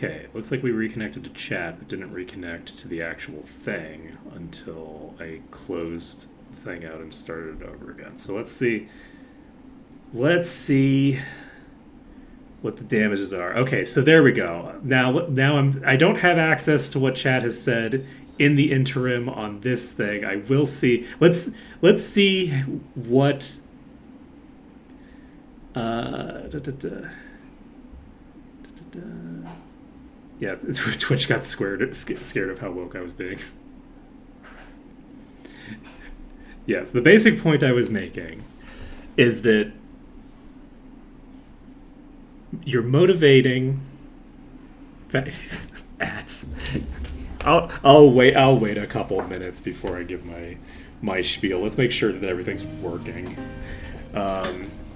Okay, looks like we reconnected to chat, but didn't reconnect to the actual thing until I closed the thing out and started it over again. So let's see. Let's see what the damages are. Okay, so there we go. Now I don't have access to what chat has said in the interim on this thing. I will see. Let's see what da, da, da, da, da. Yeah, Twitch got scared of how woke I was being. Yes, the basic point I was making is that you're motivating ads. I'll wait a couple of minutes before I give my spiel. Let's make sure that everything's working.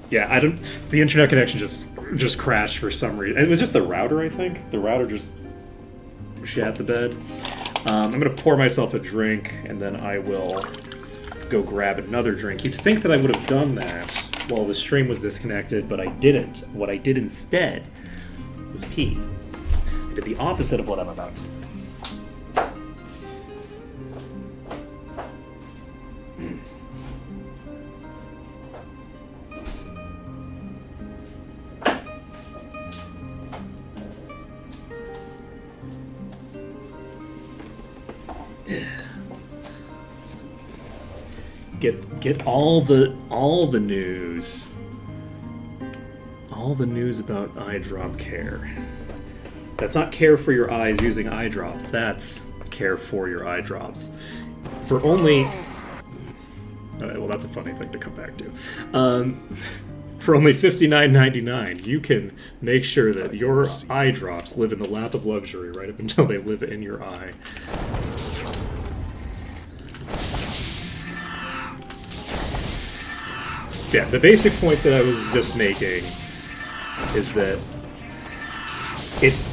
Yeah, I don't. The internet connection just crashed for some reason. It was just the router, I think. The router just shat the bed. I'm gonna pour myself a drink and then I will go grab another drink. You'd think that I would have done that while the stream was disconnected, but I didn't. What I did instead was pee. I did the opposite of what I'm about to. Get all the news. All the news about eye drop care. That's not care for your eyes using eye drops. That's care for your eye drops. For only... Alright, well, that's a funny thing to come back to. For only $59.99, you can make sure that your eye drops live in the lap of luxury right up until they live in your eye. Yeah, the basic point that I was just making is that it's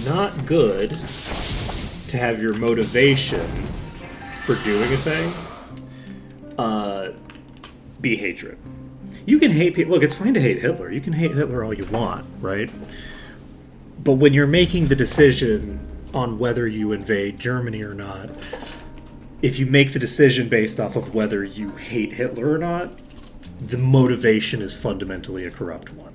not good to have your motivations for doing a thing be hatred. You can hate people. Look, it's fine to hate Hitler. You can hate Hitler all you want, right? But when you're making the decision on whether you invade Germany or not, if you make the decision based off of whether you hate Hitler or not, the motivation is fundamentally a corrupt one.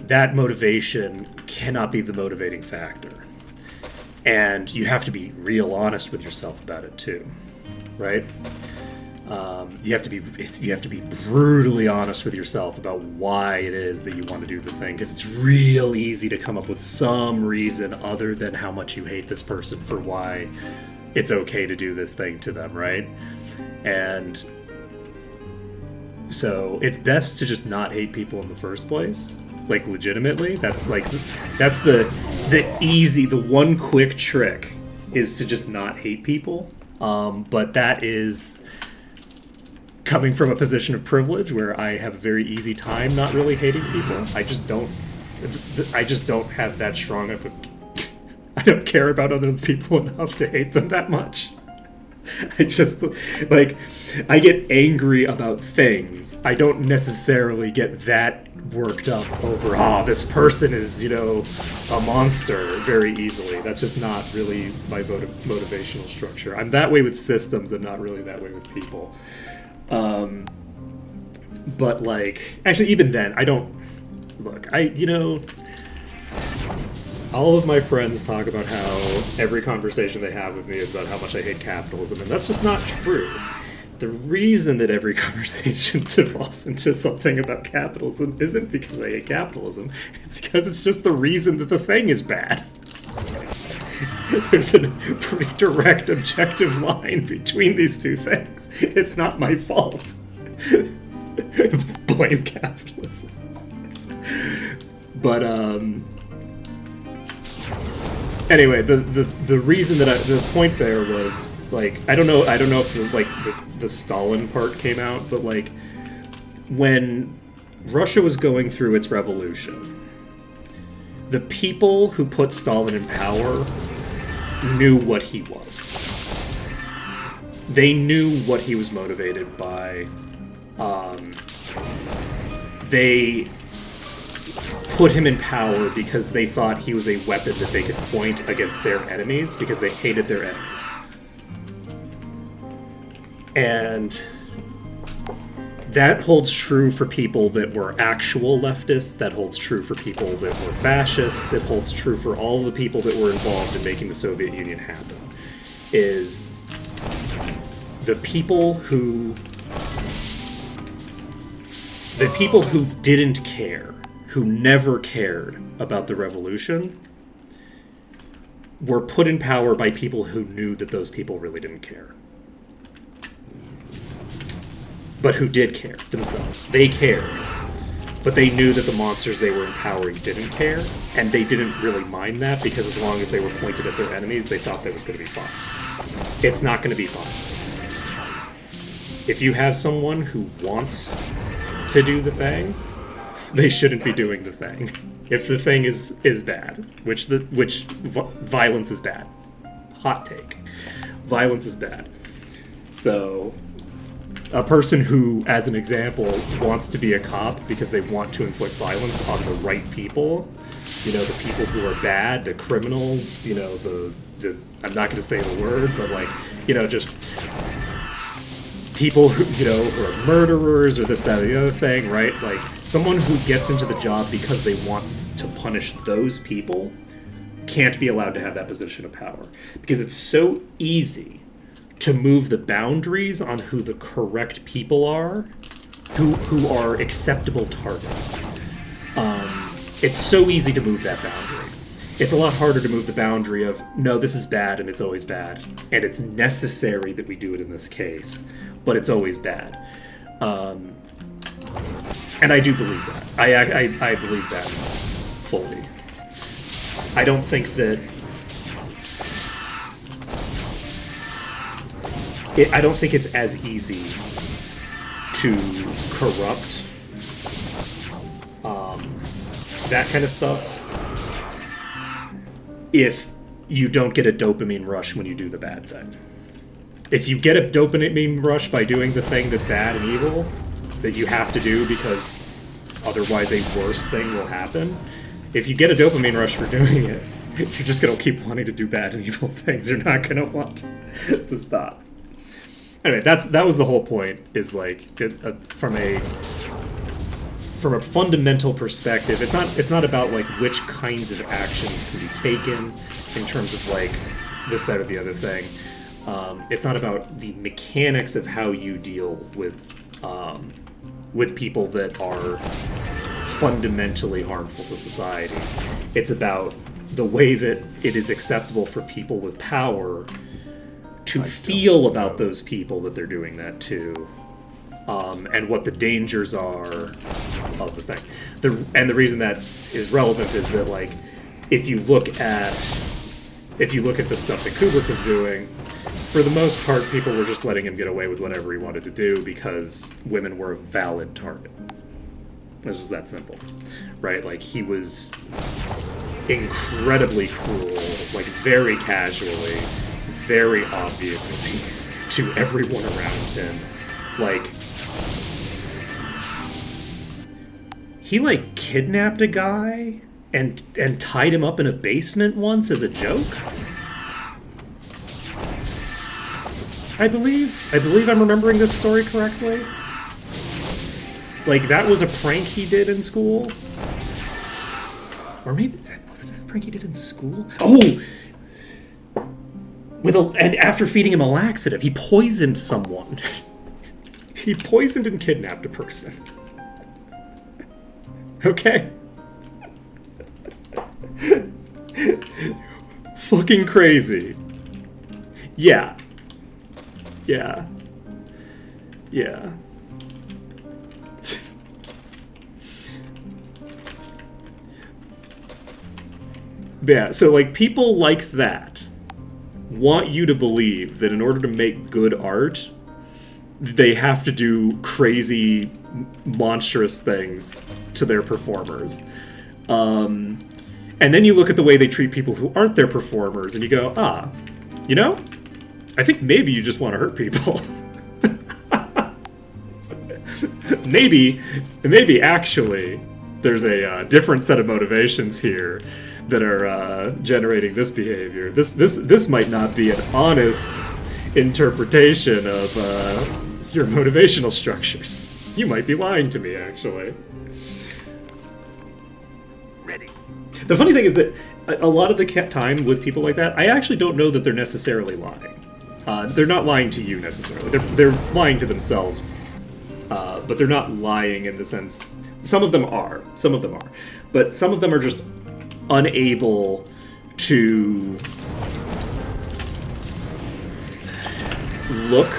That motivation cannot be the motivating factor. And you have to be real honest with yourself about it too, right? You have to be brutally honest with yourself about why it is that you want to do the thing, because it's real easy to come up with some reason other than how much you hate this person for why it's okay to do this thing to them, right? And so it's best to just not hate people in the first place, like legitimately. That's the one quick trick is to just not hate people. But that is coming from a position of privilege where I have a very easy time not really hating people. I just don't have that strong of a... I don't care about other people enough to hate them that much. I just, like, I get angry about things. I don't necessarily get that worked up over, this person is, a monster very easily. That's just not really my motivational structure. I'm that way with systems and not really that way with people. But, like, actually, even then, I don't, look, all of my friends talk about how every conversation they have with me is about how much I hate capitalism, and that's just not true. The reason that every conversation devolves into something about capitalism isn't because I hate capitalism, it's because it's just the reason that the thing is bad. There's a pretty direct, objective line between these two things. It's not my fault. Blame capitalism. But, anyway, the reason that the point there was, like, I don't know if the Stalin part came out, but, like, when Russia was going through its revolution, the people who put Stalin in power knew what he was. They knew what he was motivated by. They put him in power because they thought he was a weapon that they could point against their enemies because they hated their enemies. And that holds true for people that were actual leftists, that holds true for people that were fascists, it holds true for all the people that were involved in making the Soviet Union happen. Is the people who didn't care, who never cared about the revolution, were put in power by people who knew that those people really didn't care. But who did care themselves. They cared. But they knew that the monsters they were empowering didn't care, and they didn't really mind that, because as long as they were pointed at their enemies, they thought that was going to be fine. It's not going to be fine. If you have someone who wants to do the thing, they shouldn't be doing the thing. If the thing is bad, which violence is bad. Hot take. Violence is bad. So a person who, as an example, wants to be a cop because they want to inflict violence on the right people, you know, the people who are bad, the criminals, you know, the I'm not going to say the word, but like, you know, just people who, you know, who are murderers or this, that, or the other thing, right? Like, someone who gets into the job because they want to punish those people can't be allowed to have that position of power. Because it's so easy to move the boundaries on who the correct people are, who are acceptable targets. It's so easy to move that boundary. It's a lot harder to move the boundary of, no, this is bad and it's always bad. And it's necessary that we do it in this case, but it's always bad. And I do believe that. I believe that fully. I don't think that... I don't think it's as easy to corrupt that kind of stuff if you don't get a dopamine rush when you do the bad thing. If you get a dopamine rush by doing the thing that's bad and evil, that you have to do because otherwise a worse thing will happen, if you get a dopamine rush for doing it, you're just going to keep wanting to do bad and evil things. You're not going to want to stop. Anyway, that was the whole point, is like, from a fundamental perspective, it's not about like which kinds of actions can be taken in terms of like this, that, or the other thing. It's not about the mechanics of how you deal with people that are fundamentally harmful to society. It's about the way that it is acceptable for people with power to feel about those people that they're doing that to, and what the dangers are of the thing. And the reason that is relevant is that, like, if you look at the stuff that Kubrick was doing, for the most part, people were just letting him get away with whatever he wanted to do because women were a valid target. It's just that simple, right? Like, he was incredibly cruel, like, very casually, very obviously, to everyone around him. Like, he, like, kidnapped a guy and tied him up in a basement once as a joke. I believe I'm remembering this story correctly. Like, that was a prank he did in school. Or maybe, was it a prank he did in school? Oh! And after feeding him a laxative, he poisoned someone. He poisoned and kidnapped a person. Okay? Fucking crazy. Yeah. Yeah. Yeah. Yeah, so, like, people like that want you to believe that in order to make good art, they have to do crazy, monstrous things to their performers. And then you look at the way they treat people who aren't their performers, and you go, you know, I think maybe you just want to hurt people. maybe actually, There's a different set of motivations here that are generating this behavior. This might not be an honest interpretation of your motivational structures. You might be lying to me, actually. Ready. The funny thing is that a lot of the time with people like that, I actually don't know that they're necessarily lying. They're not lying to you necessarily. They're lying to themselves, but they're not lying in the sense. Some of them are. But some of them are just unable to look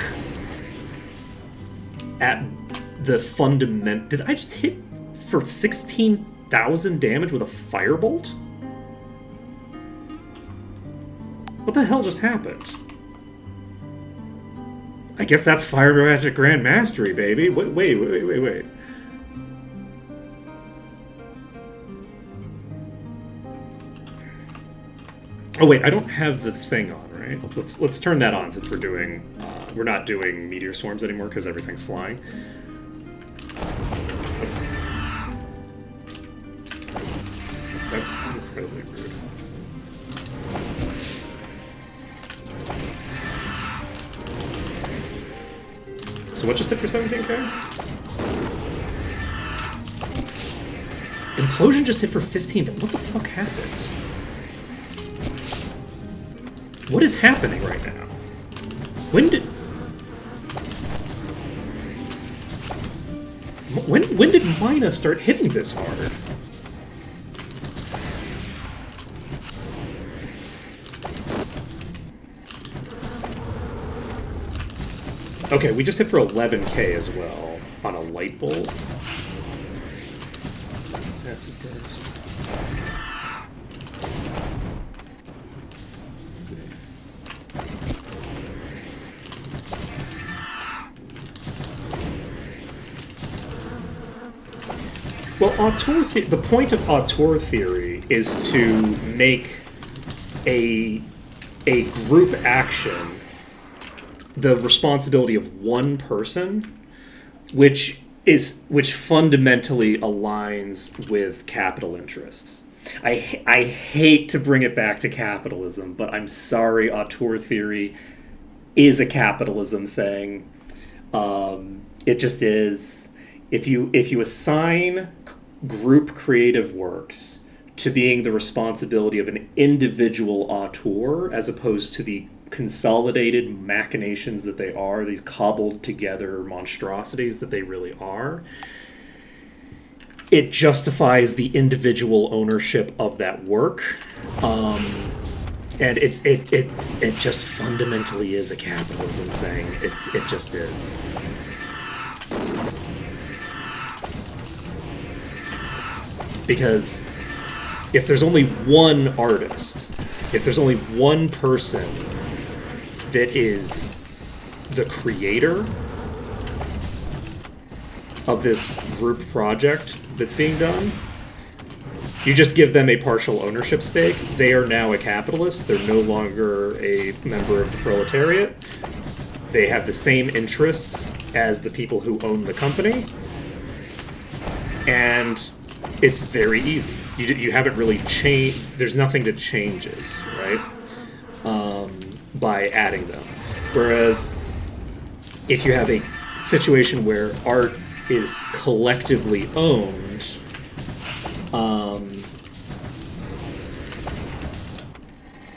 at the fundament. Did I just hit for 16,000 damage with a firebolt? What the hell just happened? I guess that's Fire Magic Grand Mastery, baby. Wait. Oh wait, I don't have the thing on, right? Let's turn that on since we're not doing meteor swarms anymore because everything's flying. That's incredibly rude. So what just hit for 17k? Implosion just hit for 15. What the fuck happened? What is happening right now? When did Mina start hitting this hard? Okay, we just hit for 11k as well on a light bolt. Acid burst. Let's see. Well, the point of auteur theory is to make a group action the responsibility of one person, which fundamentally aligns with capital interests. I hate to bring it back to capitalism, but I'm sorry, auteur theory is a capitalism thing. It just is. If you assign group creative works to being the responsibility of an individual auteur as opposed to the consolidated machinations that they are, these cobbled together monstrosities that they really are, it justifies the individual ownership of that work, and it just fundamentally is a capitalism thing. It just is. Because if there's only one artist, if there's only one person that is the creator of this group project that's being done, you just give them a partial ownership stake. They are now a capitalist. They're no longer a member of the proletariat. They have the same interests as the people who own the company. And it's very easy. You haven't really changed. There's nothing that changes, right? By adding them. Whereas if you have a situation where art is collectively owned,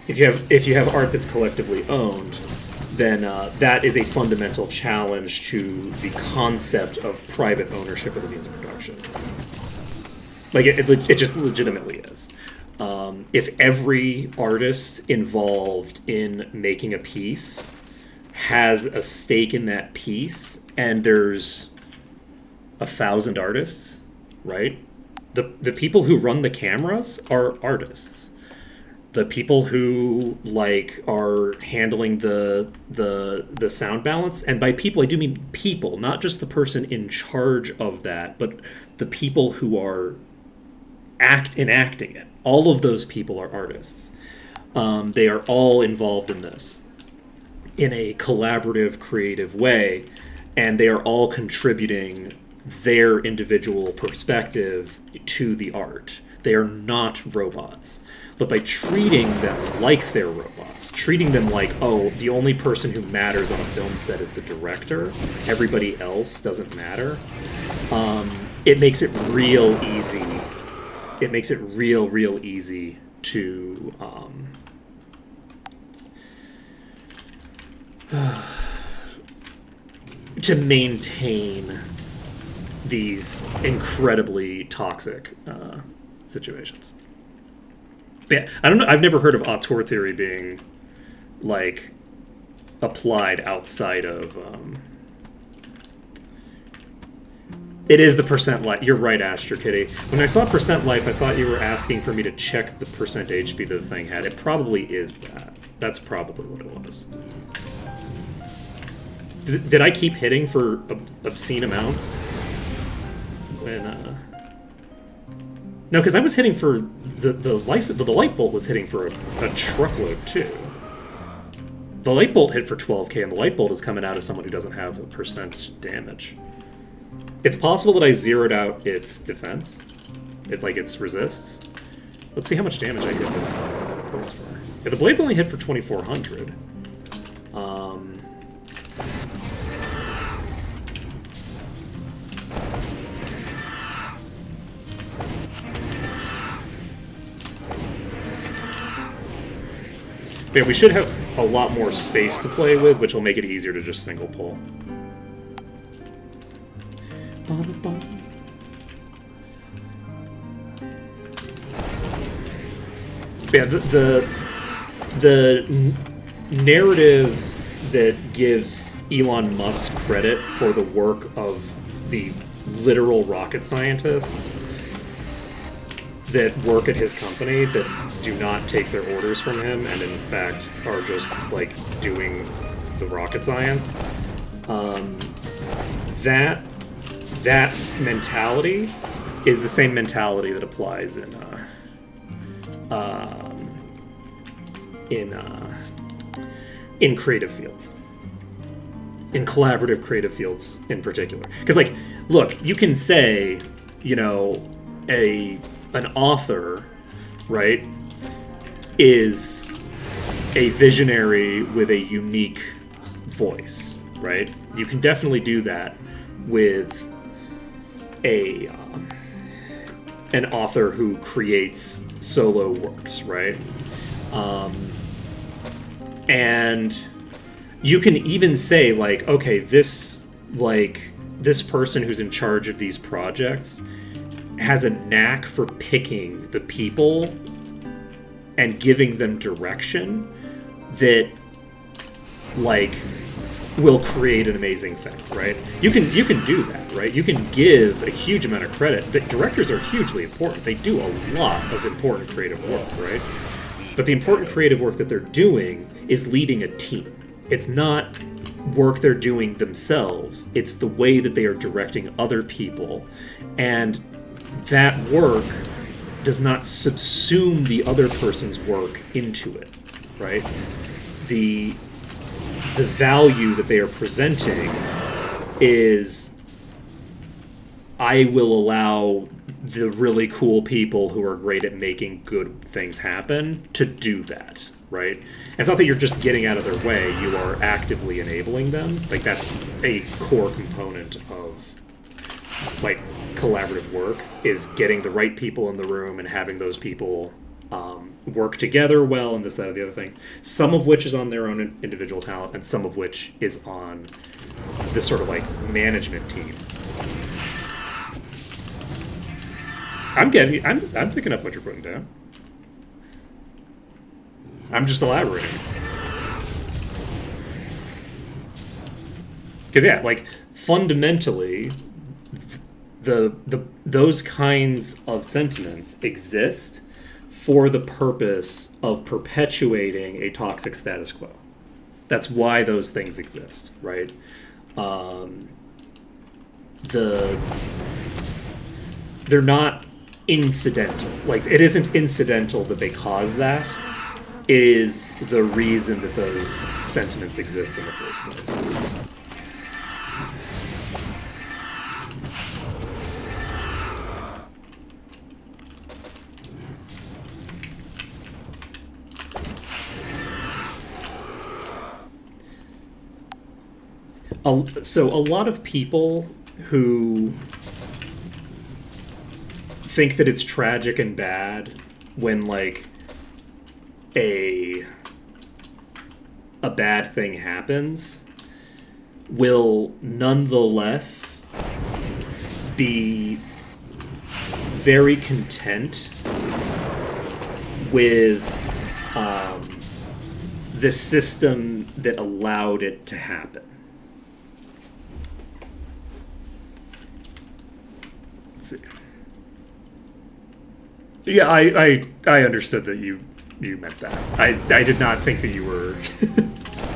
if you have art that's collectively owned, then that is a fundamental challenge to the concept of private ownership of the means of production. Like, it just legitimately is. If every artist involved in making a piece has a stake in that piece, and there's 1,000 artists, right? The people who run the cameras are artists. The people who are handling the sound balance, and by people I do mean people, not just the person in charge of that, but the people who are enacting it. All of those people are artists. They are all involved in this in a collaborative, creative way, and they are all contributing their individual perspective to the art. They are not robots. But by treating them like they're robots, treating them like, oh, the only person who matters on a film set is the director, everybody else doesn't matter, it makes it real easy. It makes it real easy to to maintain these incredibly toxic situations. Yeah, I don't know. I've never heard of auteur theory being like applied outside of. It is the percent life. You're right, Astro Kitty. When I saw percent life, I thought you were asking for me to check the percent HP that the thing had. It probably is that. That's probably what it was. Did I keep hitting for obscene amounts? When no, because I was hitting for the light bolt was hitting for a truckload too. The light bolt hit for 12k, and the light bolt is coming out of someone who doesn't have a percent damage. It's possible that I zeroed out its defense, its resists. Let's see how much damage I hit with blades for. Yeah, the blades only hit for 2400. Yeah, we should have a lot more space to play with, which will make it easier to just single pull. Yeah, the narrative that gives Elon Musk credit for the work of the literal rocket scientists that work at his company that do not take their orders from him and in fact are just like doing the rocket science, that mentality is the same mentality that applies in creative fields, in collaborative creative fields in particular. Because like, look, you can say, you know, an author, right, is a visionary with a unique voice, right? You can definitely do that with an author who creates solo works, right? And you can even say like, okay, this person who's in charge of these projects has a knack for picking the people and giving them direction that like will create an amazing thing, right? You can do that, right? You can give a huge amount of credit. The directors are hugely important. They do a lot of important creative work, right? But the important creative work that they're doing is leading a team. It's not work they're doing themselves. It's the way that they are directing other people. And that work does not subsume the other person's work into it, right? The value that they are presenting is, I will allow the really cool people who are great at making good things happen to do that, right? And it's not that you're just getting out of their way, you are actively enabling them. Like, that's a core component of like collaborative work, is getting the right people in the room and having those people work together well, and this, that, or the other thing. Some of which is on their own individual talent, and some of which is on this sort of like management team. I'm picking up what you're putting down. I'm just elaborating. Because yeah, like fundamentally, those kinds of sentiments exist for the purpose of perpetuating a toxic status quo. That's why those things exist, right? They're not incidental. Like, it isn't incidental that they cause that. It is the reason that those sentiments exist in the first place. So a lot of people who think that it's tragic and bad when like a bad thing happens will nonetheless be very content with the system that allowed it to happen. Let's see. Yeah, I understood that you meant that. I did not think that you were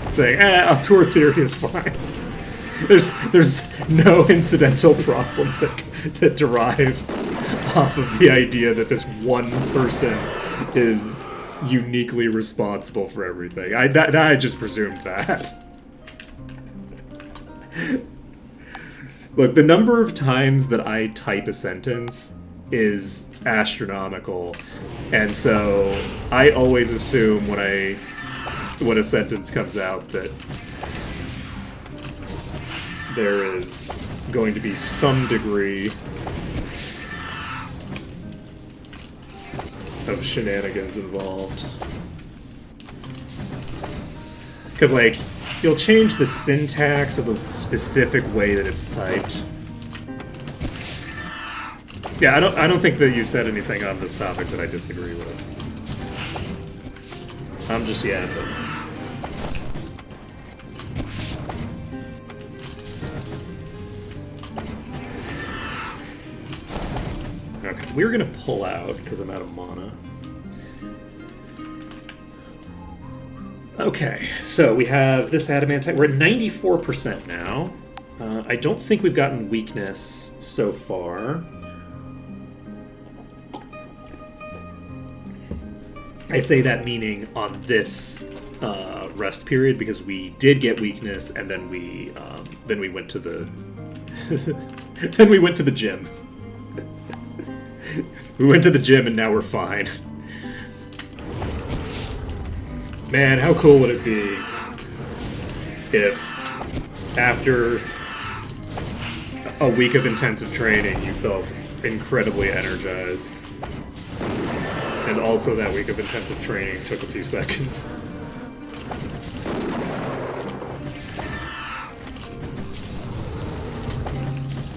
saying, tour theory is fine. There's no incidental problems that derive off of the idea that this one person is uniquely responsible for everything. I just presumed that. Look, the number of times that I type a sentence is astronomical, and so I always assume when a sentence comes out that there is going to be some degree of shenanigans involved. Because, like, you'll change the syntax of the specific way that it's typed. Yeah, I don't think that you've said anything on this topic that I disagree with. I'm just yapping. Okay, we're gonna pull out because I'm out of mana. Okay, so we have this adamantite. We're at 94% now. I don't think we've gotten weakness so far. I say that meaning on this rest period because we did get weakness, and then we went to the then we went to the gym. We went to the gym and now we're fine. Man, how cool would it be if after a week of intensive training you felt incredibly energized, and also that week of intensive training took a few seconds.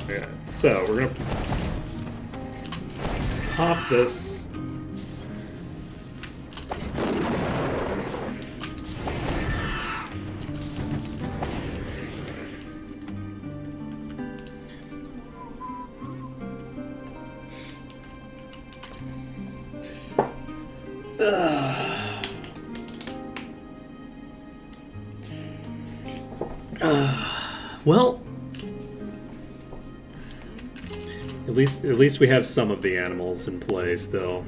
Yeah, so we're gonna pop this. Well, at least we have some of the animals in play still.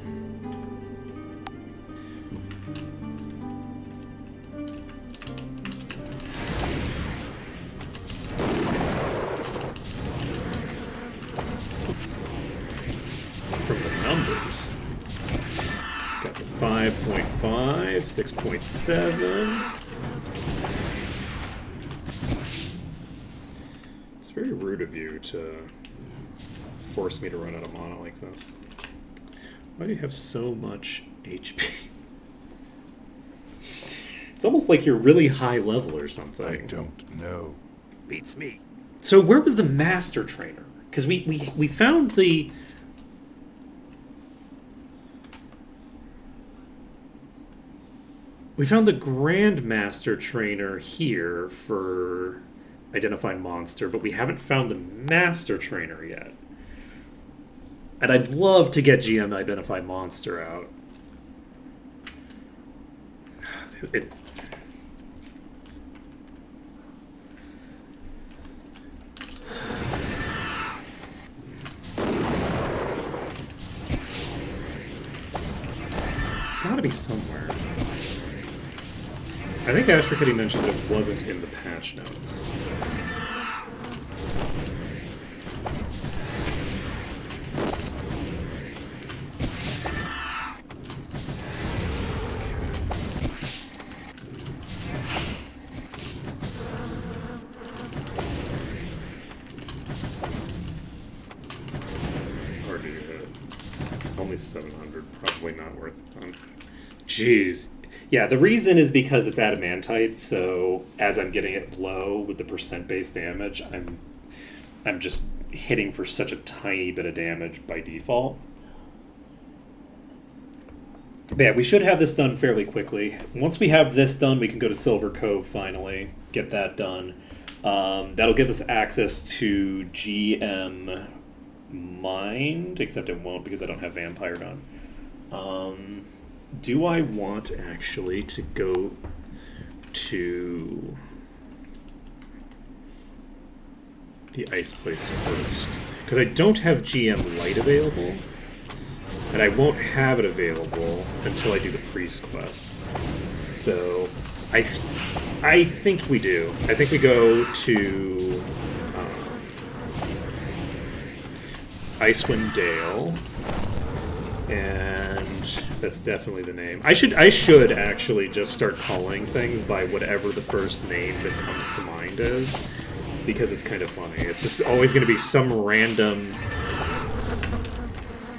From the numbers, got the 5.5, 6.7. Very rude of you to force me to run out of mana like this. Why do you have so much HP? It's almost like you're really high level or something. I don't know. Beats me. So where was the master trainer? Because we found the... We found the Grand Master trainer here for... identify monster, but we haven't found the master trainer yet. And I'd love to get GM identify monster out. It's gotta be somewhere. I think Asher Kitty mentioned that it wasn't in the patch notes. only 700. Probably not worth it. Jeez. Yeah, the reason is because it's adamantite, so as I'm getting it low with the percent base damage, I'm just hitting for such a tiny bit of damage by default. But yeah, we should have this done fairly quickly. Once we have this done, we can go to Silver Cove finally, get that done. That'll give us access to GM Mind, except it won't because I don't have Vampire done. Do I want actually to go to the ice place first? Because I don't have GM Light available, and I won't have it available until I do the priest quest. So I think we do. I think we go to Icewind Dale, and that's definitely the name. I should actually just start calling things by whatever the first name that comes to mind is, because it's kind of funny. It's just always going to be some random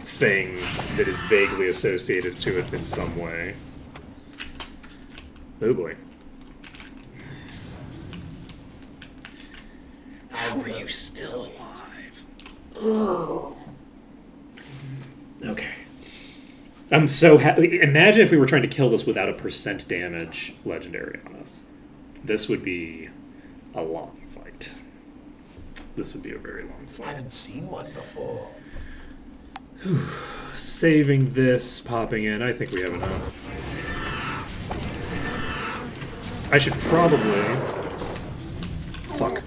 thing that is vaguely associated to it in some way. Oh boy. How are you still alive? Oh. Okay. I'm so happy. Imagine if we were trying to kill this without a percent damage legendary on us. This would be a long fight. This would be a very long fight. I haven't seen one before. Saving this, popping in. I think we have enough. I should probably... Fuck.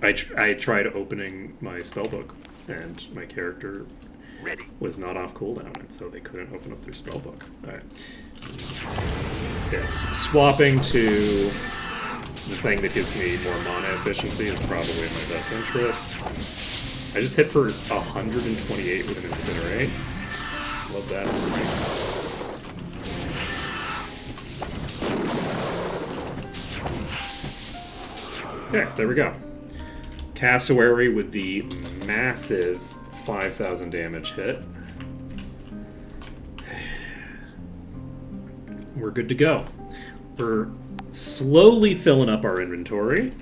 I tried opening my spellbook, and my character was not off cooldown, and so they couldn't open up their spellbook. Alright. Yes, swapping to the thing that gives me more mana efficiency is probably in my best interest. I just hit for 128 with an Incinerate. Love that for me. Yeah, there we go. Cassowary with the massive 5,000 damage hit. We're good to go. We're slowly filling up our inventory.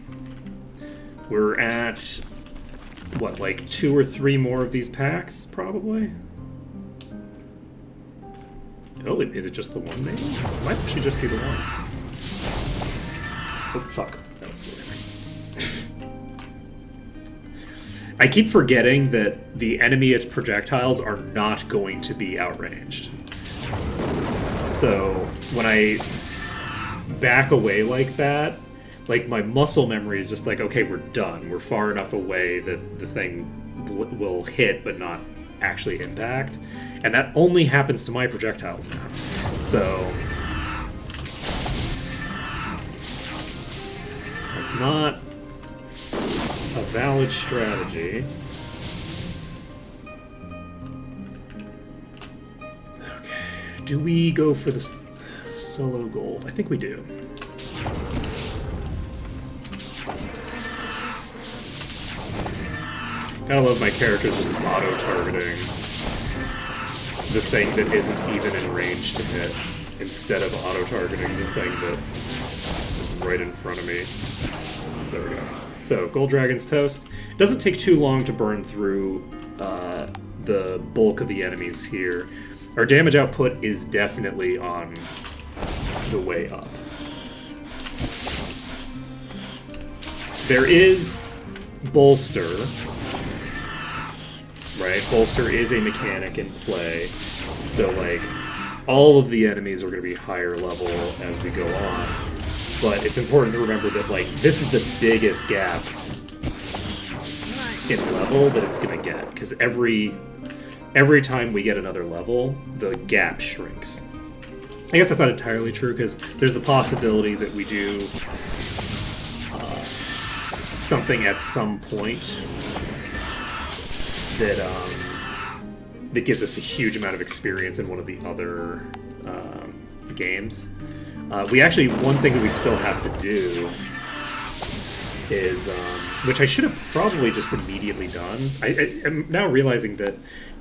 We're at, what, like 2 or 3 more of these packs, probably? Oh, is it just the one, maybe? It might actually just be the one. Oh, fuck. That was silly. I keep forgetting that the enemy projectiles are not going to be outranged. So when I back away like that, like my muscle memory is just like, okay, we're done. We're far enough away that the thing will hit but not actually impact. And that only happens to my projectiles now. So it's not a valid strategy. Okay. Do we go for the solo gold? I think we do. Gotta love my characters just auto-targeting the thing that isn't even in range to hit, instead of auto-targeting the thing that is right in front of me. There we go. So, Gold Dragon's Toast. It doesn't take too long to burn through the bulk of the enemies here. Our damage output is definitely on the way up. There is Bolster, right? Bolster is a mechanic in play. So, like, all of the enemies are going to be higher level as we go on. But it's important to remember that, like, this is the biggest gap in level that it's going to get. Because every time we get another level, the gap shrinks. I guess that's not entirely true, because there's the possibility that we do something at some point that that gives us a huge amount of experience in one of the other games. We actually, one thing that we still have to do is, which I should have probably just immediately done. I'm now realizing that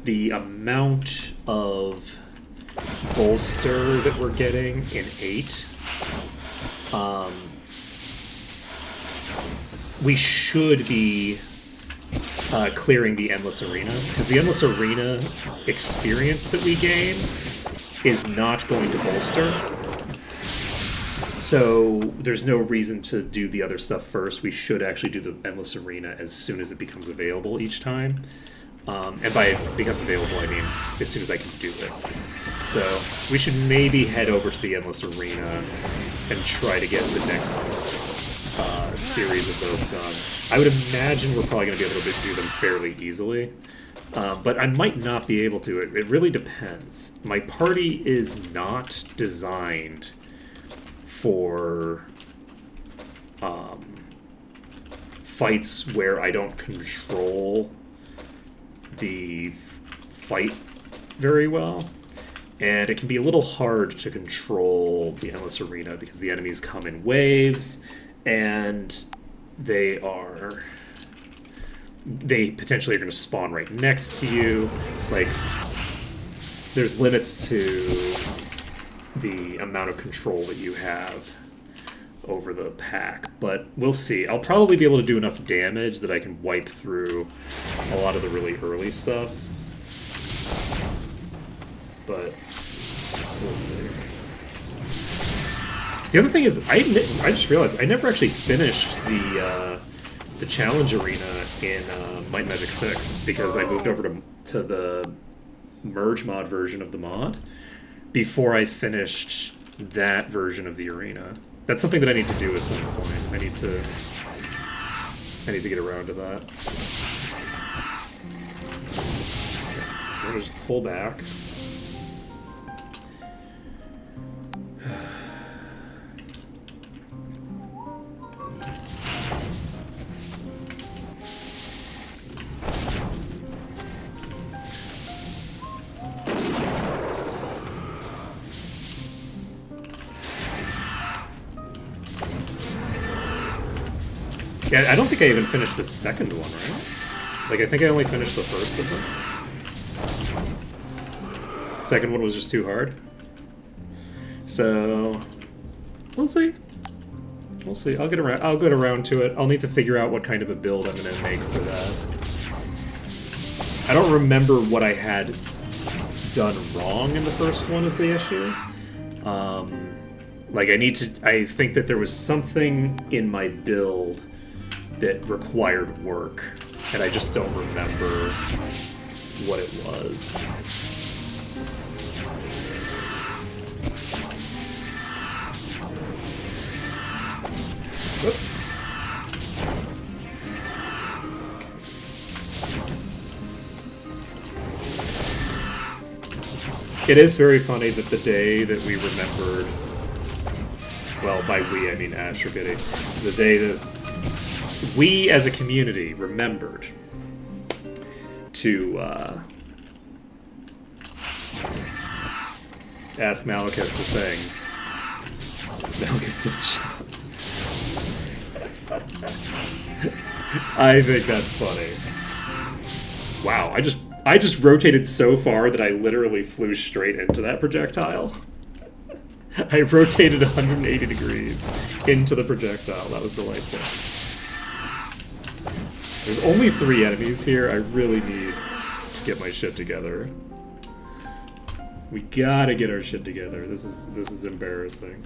the amount of bolster that we're getting in 8, we should be clearing the Endless Arena, because the Endless Arena experience that we gain is not going to bolster. So there's no reason to do the other stuff first. We should actually do the Endless Arena as soon as it becomes available each time. And by it becomes available, I mean as soon as I can do it. So we should maybe head over to the Endless Arena and try to get the next series of those done. I would imagine we're probably going to be able to do them fairly easily. But I might not be able to. It really depends. My party is not designed for fights where I don't control the fight very well. And it can be a little hard to control the Endless Arena because the enemies come in waves, and they potentially are going to spawn right next to you. Like, there's limits to the amount of control that you have over the pack, but we'll see. I'll probably be able to do enough damage that I can wipe through a lot of the really early stuff, but we'll see. The other thing is, I just realized I never actually finished the challenge arena in Might and Magic 6 because I moved over to the merge mod version of the mod before I finished that version of the arena. That's something that I need to do at some point. I need to get around to that. I'm gonna just pull back. Yeah, I don't think I even finished the second one, right? Like, I think I only finished the first of them. Second one was just too hard. So, we'll see. We'll see. I'll get around to it. I'll need to figure out what kind of a build I'm going to make for that. I don't remember what I had done wrong in the first one is the issue. Like, I think that there was something in my build that required work, and I just don't remember what it was. Whoop. It is very funny that the day that we remembered, well, by we I mean Ash or Biddy, the day that we, as a community, remembered to ask Malekith for things. Malekith the I think that's funny. Wow, I just rotated so far that I literally flew straight into that projectile. I rotated 180 degrees into the projectile. That was delightful. There's only 3 enemies here. I really need to get my shit together. We gotta get our shit together. This is embarrassing.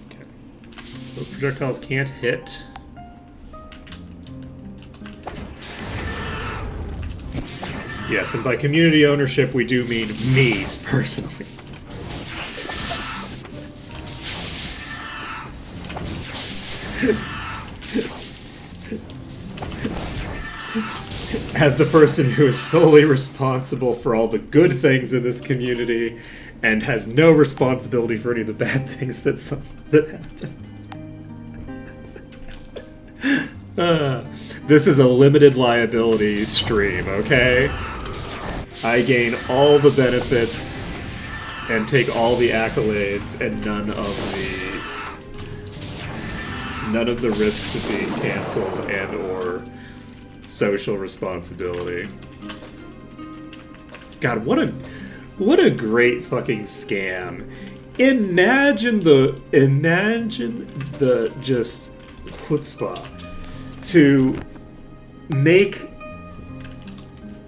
Okay. So those projectiles can't hit. Yes, and by community ownership, we do mean me, personally. As the person who is solely responsible for all the good things in this community and has no responsibility for any of the bad things that happen. This is a limited liability stream, okay? I gain all the benefits and take all the accolades and none of the risks of being canceled and or social responsibility. God, what a great fucking scam. Imagine the just chutzpah to make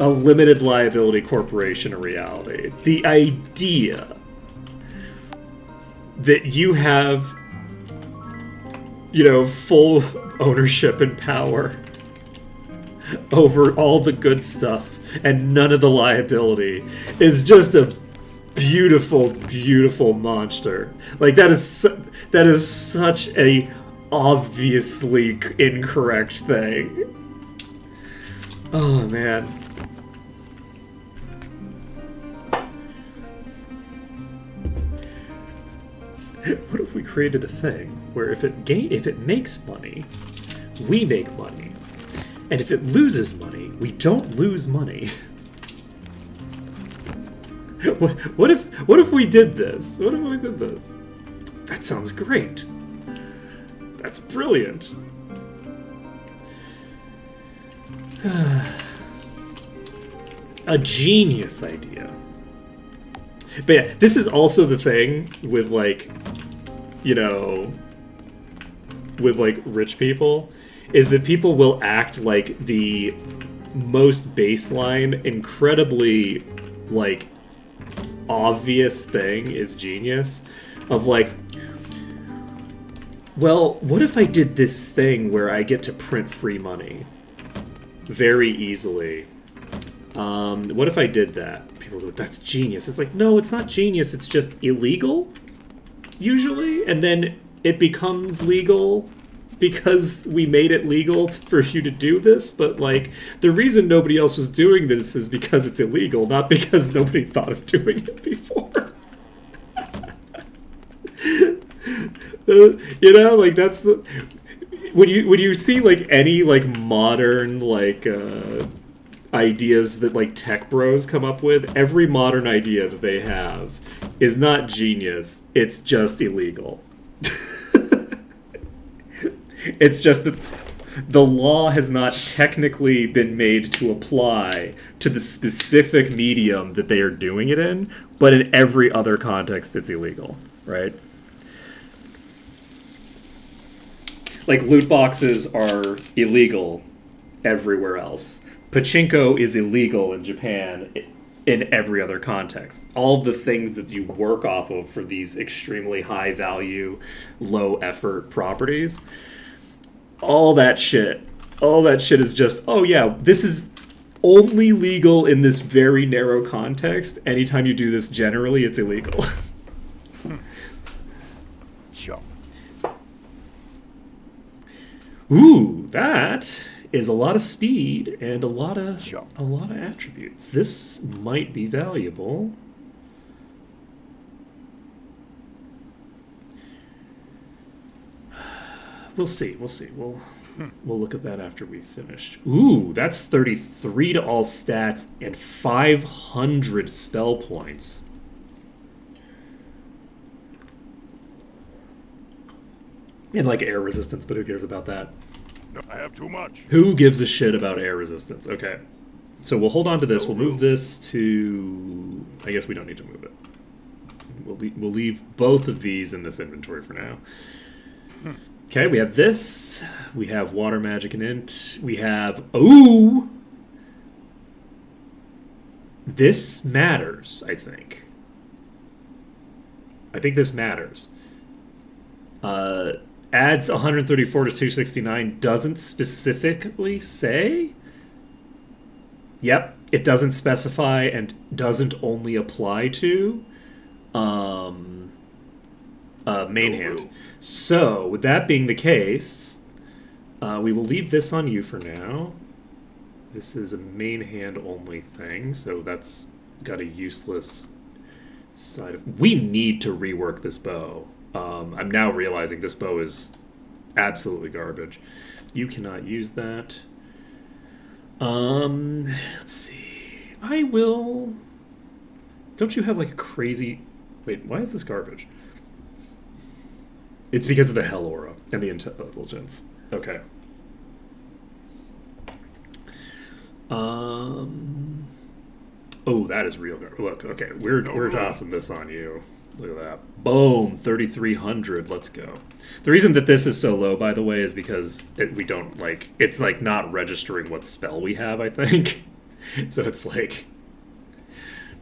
a limited liability corporation a reality. The idea that you have, full ownership and power over all the good stuff and none of the liability is just a beautiful, beautiful monster. Like, that is such a obviously incorrect thing. Oh, man. What if we created a thing where if it makes money, we make money, and if it loses money, we don't lose money? What if we did this? What if we did this? That sounds great. That's brilliant. A genius idea. But yeah, this is also the thing with with rich people, is that people will act like the most baseline, incredibly obvious thing is genius. Of well, what if I did this thing where I get to print free money very easily? What if I did that? People go, that's genius. It's like, no, it's not genius. It's just illegal, usually. And then it becomes legal because we made it legal for you to do this. But, the reason nobody else was doing this is because it's illegal, not because nobody thought of doing it before. That's the... When you see, any, modern, ideas that tech bros come up with, every modern idea that they have is not genius, it's just illegal. It's just that the law has not technically been made to apply to the specific medium that they are doing it in, but in every other context it's illegal, right? Loot boxes are illegal everywhere else. Pachinko is illegal in Japan in every other context. All the things that you work off of for these extremely high value, low effort properties, all that shit is just, oh yeah, this is only legal in this very narrow context. Anytime you do this generally, it's illegal. Jump. Ooh, that is a lot of speed and a lot of attributes. This might be valuable. We'll see. We'll look at that after we've finished. Ooh, that's 33 to all stats and 500 spell points. And air resistance, but who cares about that? No, I have too much. Who gives a shit about air resistance? Okay. So we'll hold on to this. We'll move this to... I guess we don't need to move it. We'll leave both of these in this inventory for now. Okay, we have this. We have water, magic, and int. We have... Ooh! This matters, I think. I think this matters. Adds 134 to 269, doesn't specifically say. Yep, it doesn't specify and doesn't only apply to main hand. So, with that being the case, we will leave this on you for now. This is a main hand only thing, so that's got a useless side of... We need to rework this bow. I'm now realizing this bow is absolutely garbage. You cannot use that. Let's see. I will... Don't you have like a crazy... Wait, why is this garbage? It's because of the hell aura and the intelligence. Okay. Oh, that is real garbage. Look, okay, we're tossing this on you. Look at that. Boom, 3,300. Let's go. The reason that this is so low, by the way, is because we don't, like... It's, like, not registering what spell we have, I think. So it's, like...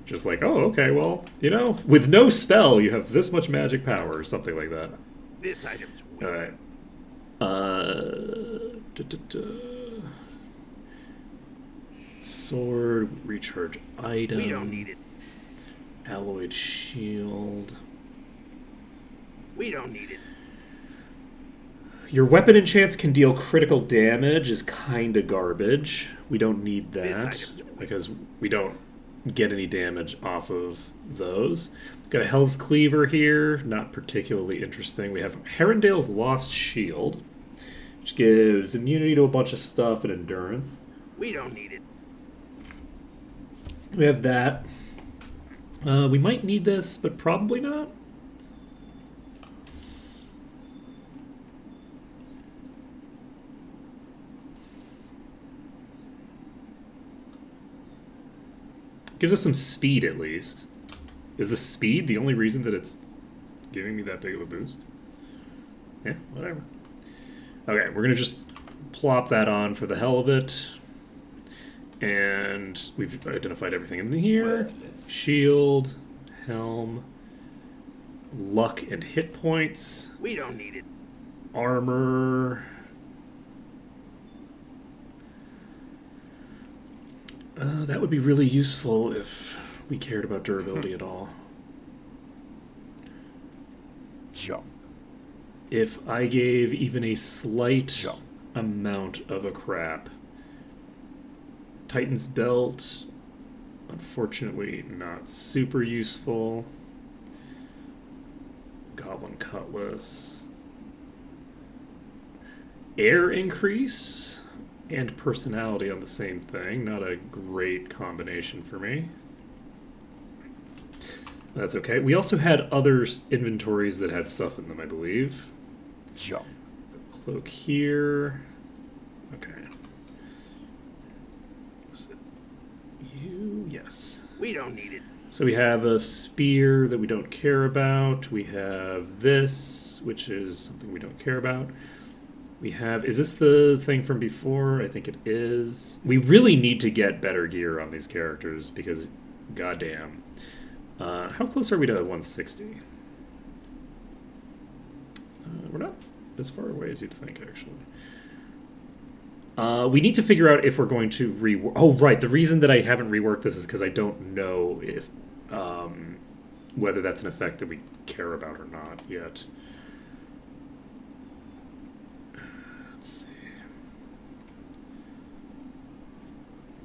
Just like, oh, okay, well, you know, with no spell, you have this much magic power, or something like that. This item's weak. Alright. Sword, recharge item. We don't need it. Alloyed shield. We don't need it. Your weapon enchants can deal critical damage is kinda garbage. We don't need that because we don't get any damage off of those. Got a Hell's Cleaver here, not particularly interesting. We have Herondale's Lost Shield, which gives immunity to a bunch of stuff and endurance. We don't need it. We have that. We might need this, but probably not. Gives us some speed, at least. Is the speed the only reason that it's giving me that big of a boost? Yeah, whatever. Okay, we're going to just plop that on for the hell of it. And we've identified everything in here. Shield, helm, luck and hit points. We don't need it. Armor. That would be really useful if we cared about durability at all. Jump. If I gave even a slight Jump. amount of a crap. Titan's Belt, unfortunately not super useful. Goblin Cutlass. Air increase and personality on the same thing. Not a great combination for me. That's okay. We also had other inventories that had stuff in them, I believe. Jump. Cloak here. Okay. Was it you? Yes. We don't need it. So we have a spear that we don't care about. We have this, which is something we don't care about. We have... Is this the thing from before? I think it is. We really need to get better gear on these characters because, goddamn. How close are we to 160? We're not as far away as you'd think, actually. We need to figure out if we're going to rework... Oh, right. The reason that I haven't reworked this is because I don't know if whether that's an effect that we care about or not yet. Let's see.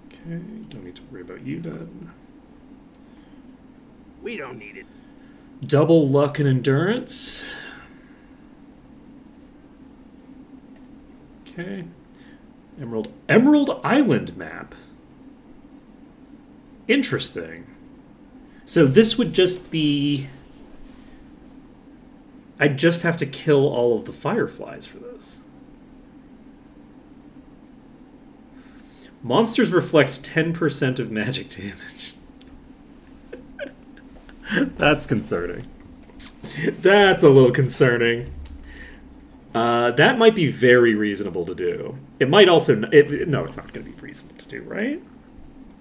Okay, don't need to worry about you then. We don't need it. Double luck and endurance. Okay. Emerald Island map. Interesting. So this would just be... I'd just have to kill all of the fireflies for this. Monsters reflect 10% of magic damage. That's concerning. That's a little concerning. That might be very reasonable to do. It might also... no, it's not going to be reasonable to do, right?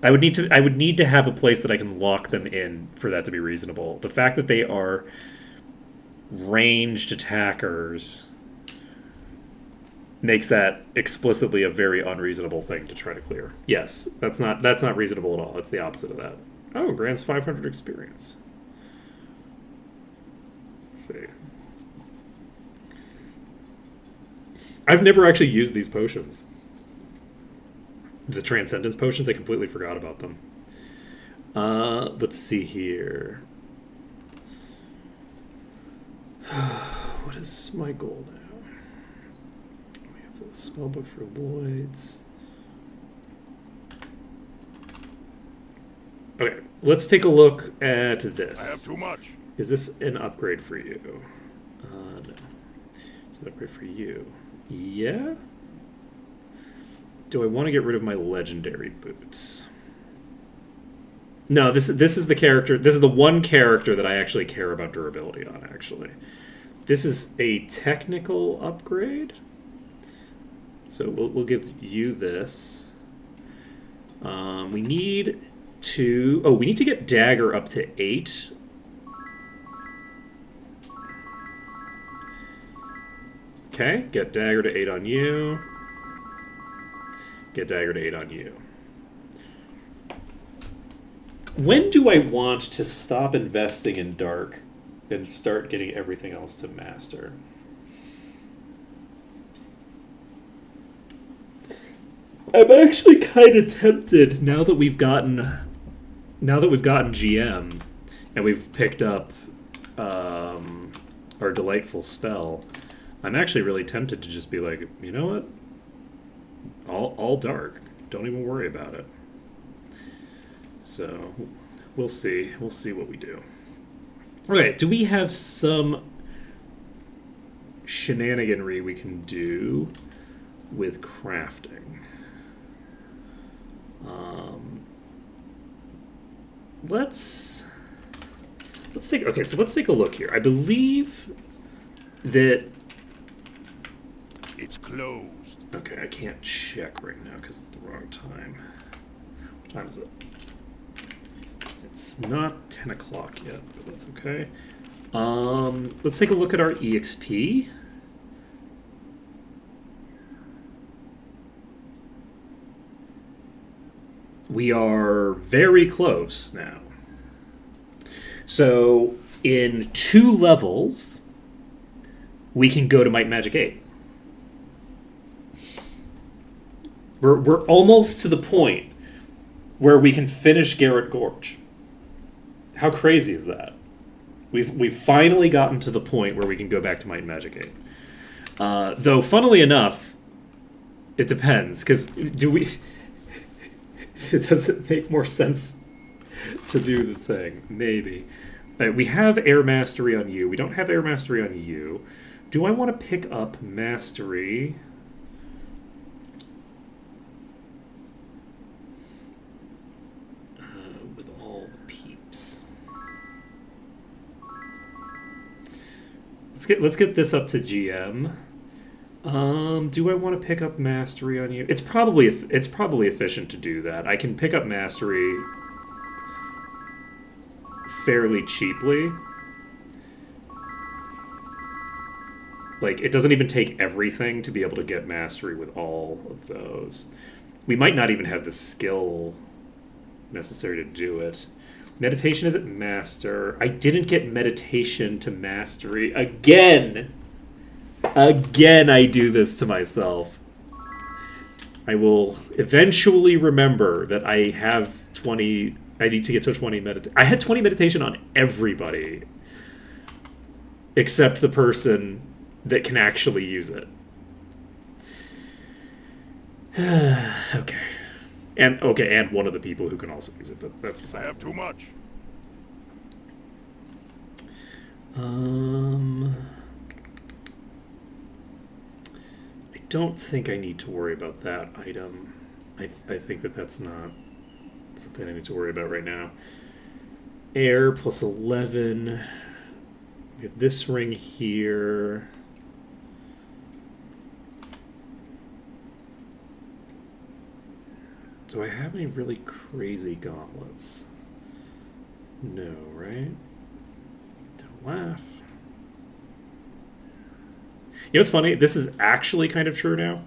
I would need to have a place that I can lock them in for that to be reasonable. The fact that they are ranged attackers makes that explicitly a very unreasonable thing to try to clear. Yes, that's not reasonable at all. It's the opposite of that. Oh, grants 500 experience. Let's see. I've never actually used these potions. The Transcendence potions, I completely forgot about them. Let's see here. What is my goal now? We have the spellbook for Lloyd's. Okay, let's take a look at I have this. too much. Is this an upgrade for you? No. It's an upgrade for you. Yeah? Do I want to get rid of my legendary boots? No, this is the character. This is the one character that I actually care about durability on, actually. This is a technical upgrade. So we'll give you this. We need to... Oh, we need to get dagger up to 8. Okay, get dagger to 8 on you. Get dagger to 8 on you. When do I want to stop investing in dark and start getting everything else to master? I'm actually kind of tempted now that we've gotten GM and we've picked up our delightful spell. I'm actually really tempted to just be like, you know what? All dark. Don't even worry about it. So we'll see. We'll see what we do. Okay, do we have some shenaniganry we can do with crafting? Let's take let's take a look here. I believe that It's closed. okay, I can't check right now because it's the wrong time. What time is it? It's not 10 o'clock yet, but that's okay. Let's take a look at our EXP. We are very close now. So in 2 levels, we can go to Might and Magic 8. We're almost to the point where we can finish Garrett Gorge. How crazy is that? We've finally gotten to the point where we can go back to Might and Magic 8. Though, funnily enough, it depends, because does it make more sense to do the thing? Maybe. We have Air Mastery on you. We don't have Air Mastery on you. Do I want to pick up Mastery? With all the peeps. Let's get this up to GM. Do I want to pick up Mastery on you? It's probably efficient to do that. I can pick up Mastery fairly cheaply. Like, it doesn't even take everything to be able to get Mastery with all of those. We might not even have the skill necessary to do it. Meditation is at Master. I didn't get Meditation to Mastery. Again, I do this to myself. I will eventually remember that I have 20... I need to get to 20 meditation. I had 20 meditation on everybody. Except the person that can actually use it. Okay. And one of the people who can also use it, but that's beside. I have too much. I don't think I need to worry about that item. I think that's not something I need to worry about right now. Air plus 11. We have this ring here. Do I have any really crazy gauntlets? No, right? Don't laugh. You know what's funny? This is actually kind of true now.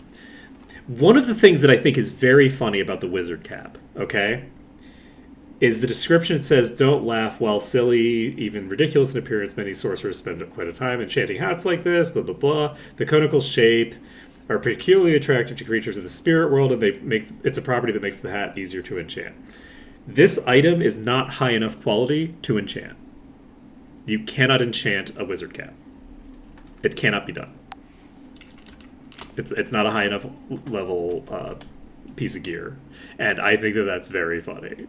One of the things that I think is very funny about the wizard cap, okay, is the description says, don't laugh while silly, even ridiculous in appearance. Many sorcerers spend quite a time enchanting hats like this, blah, blah, blah. The conical shape are peculiarly attractive to creatures of the spirit world, and it's a property that makes the hat easier to enchant. This item is not high enough quality to enchant. You cannot enchant a wizard cap. It cannot be done. It's not a high enough level piece of gear, and I think that that's very funny.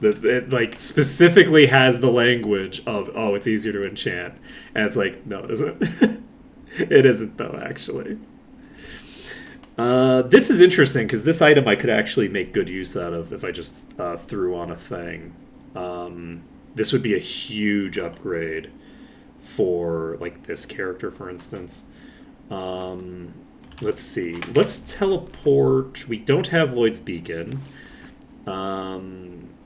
It like specifically has the language of, oh, it's easier to enchant, and it's like, no, it isn't. It isn't though, actually. This is interesting because this item I could actually make good use out of if I just threw on a thing. This would be a huge upgrade for like this character, for instance. Let's see. Let's teleport. We don't have Lloyd's Beacon.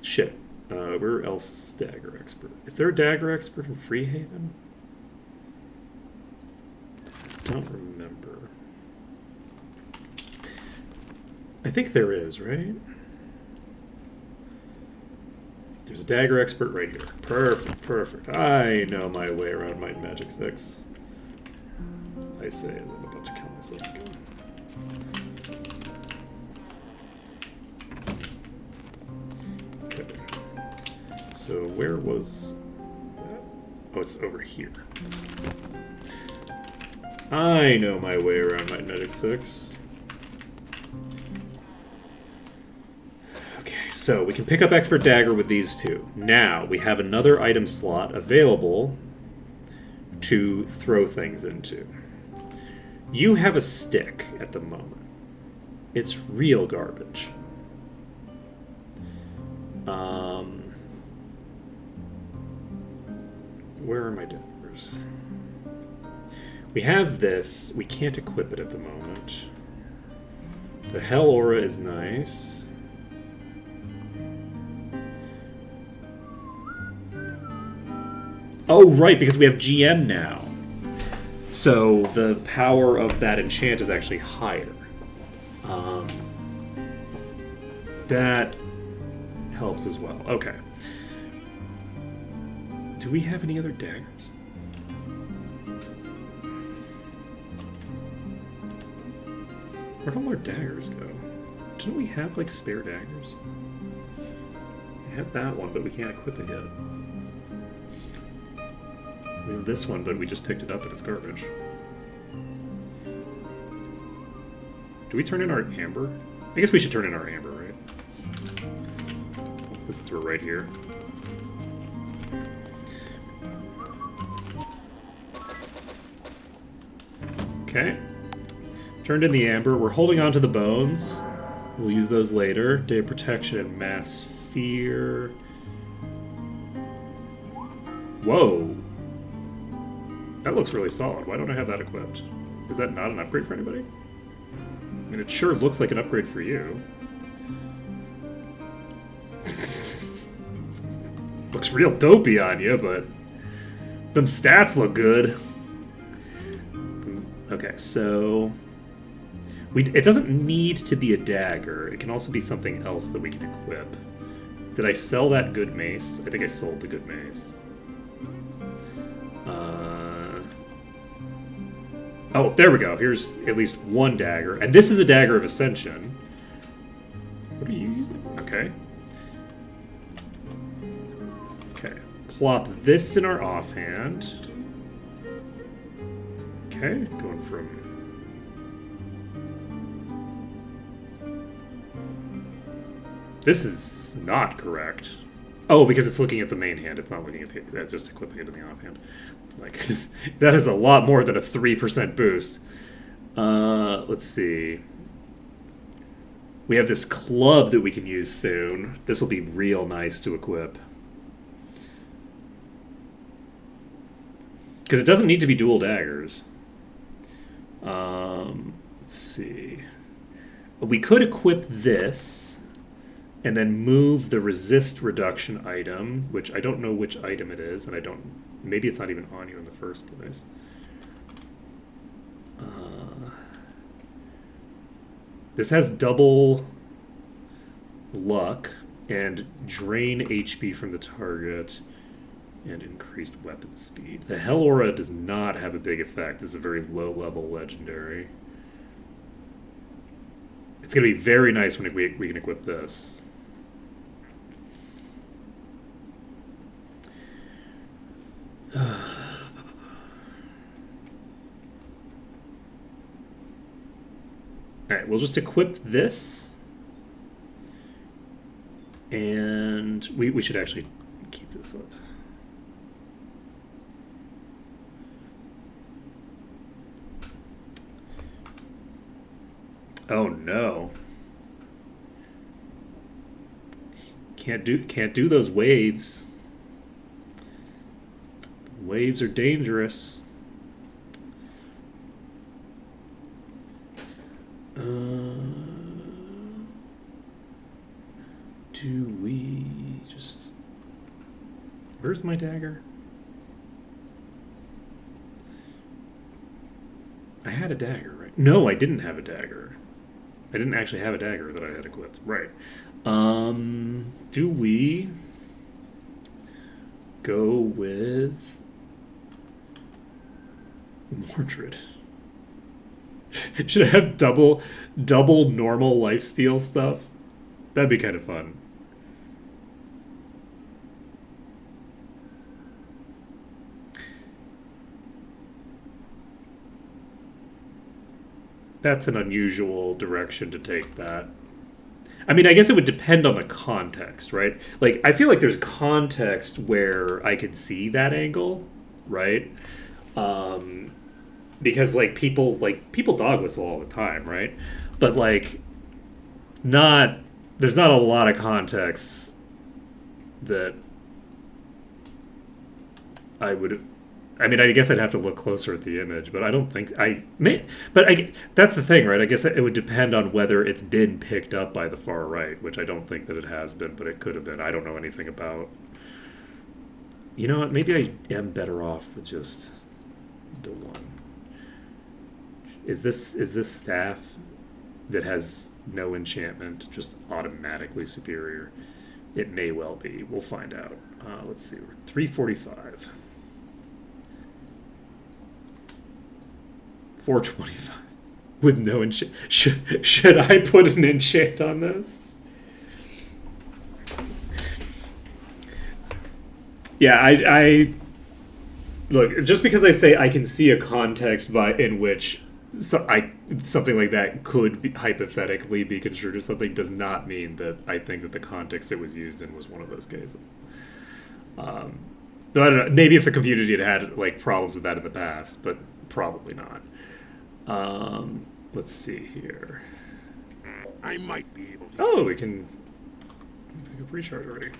Shit. Where else is Dagger Expert? Is there a Dagger Expert in Freehaven? Don't remember. I think there is, right? There's a Dagger Expert right here. Perfect, perfect. I know my way around Might and Magic 6. I say as I'm about to kill myself again. Okay. So where was that? Oh, it's over here. I know my way around Might and Magic 6. Okay, so we can pick up Expert Dagger with these two. Now, we have another item slot available to throw things into. You have a stick at the moment. It's real garbage. Where are my daggers? We have this. We can't equip it at the moment. The Hell Aura is nice. Oh, right, because we have GM now. So the power of that enchant is actually higher. That helps as well. Okay. Do we have any other daggers? Where'd all our daggers go? Didn't we have, like, spare daggers? We have that one, but we can't equip it yet. We have this one, but we just picked it up and it's garbage. Do we turn in our amber? I guess we should turn in our amber, right? Since we're right here. Okay. Turned in the amber. We're holding on to the bones. We'll use those later. Day of Protection and Mass Fear. Whoa. That looks really solid. Why don't I have that equipped? Is that not an upgrade for anybody? I mean, it sure looks like an upgrade for you. Looks real dopey on you, but them stats look good. Okay, so it doesn't need to be a dagger. It can also be something else that we can equip. Did I sell that good mace? I think I sold the good mace. Oh, there we go. Here's at least one dagger. And this is a dagger of Ascension. What are you using? Okay. Okay. Plop this in our offhand. Okay, going from... This is not correct. Oh, because it's looking at the main hand. It's not looking at the... That's just equipping it in the offhand. Like, that is a lot more than a 3% boost. Let's see. We have this club that we can use soon. This will be real nice to equip. Because it doesn't need to be dual daggers. Let's see. We could equip this and then move the resist reduction item, which I don't know which item it is, and I don't... Maybe it's not even on you in the first place. This has double luck and drain HP from the target and increased weapon speed. The Hell Aura does not have a big effect. This is a very low-level legendary. It's going to be very nice when we can equip this. Alright, we'll just equip this. And we should actually keep this up. Oh no. Can't do those waves. Waves are dangerous. Do we just... Where's my dagger? I had a dagger, right? No, I didn't have a dagger. I didn't actually have a dagger that I had equipped. Right. Do we go with Mordred? Should I have double normal lifesteal stuff? That'd be kind of fun. That's an unusual direction to take that. I mean, I guess it would depend on the context, right? Like, I feel like there's context where I could see that angle, right? Because people dog whistle all the time, right? But like, there's not a lot of contexts that I would. I mean, I guess I'd have to look closer at the image, but I don't think that's the thing, right? I guess it would depend on whether it's been picked up by the far right, which I don't think that it has been, but it could have been. I don't know anything about. You know what? Maybe I am better off with just the one. Is this staff that has no enchantment just automatically superior? It may well be. We'll find out. Let's see. We're 345. 425 with no enchant. Should I put an enchant on this? Yeah, I look, just because I say I can see a context in which something like that could hypothetically be construed as something does not mean that I think that the context it was used in was one of those cases. Though I don't know, maybe if the community had like problems with that in the past, but probably not. Let's see here. I might be able to. Oh, we can pick up recharge already.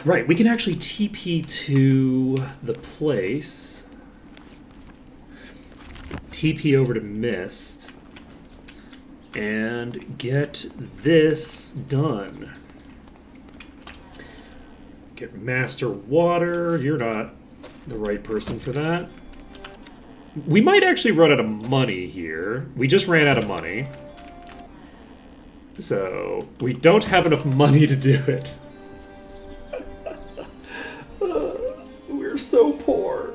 Right, we can actually TP to the place. TP over to Mist. And get this done. Get Master Water. You're not the right person for that. We might actually run out of money here. We just ran out of money. So, we don't have enough money to do it. We're so poor.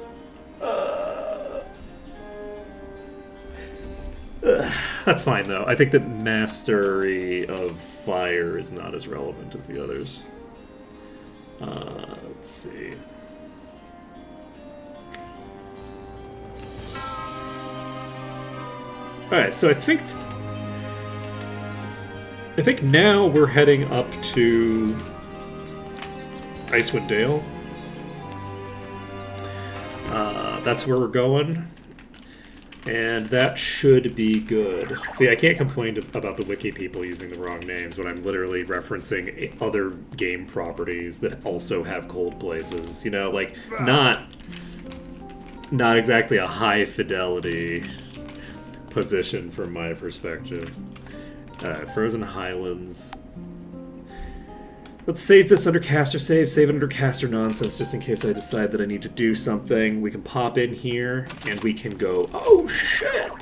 That's fine, though. I think that Mastery of Fire is not as relevant as the others. Let's see. Alright, so I think now we're heading up to Icewind Dale. That's where we're going. And that should be good. See, I can't complain about the wiki people using the wrong names when I'm literally referencing other game properties that also have cold places. You know, like, not exactly a high fidelity position from my perspective. Frozen Highlands. Let's save this under caster save it under caster nonsense, just in case I decide that I need to do something. We can pop in here, and we can go, oh shit!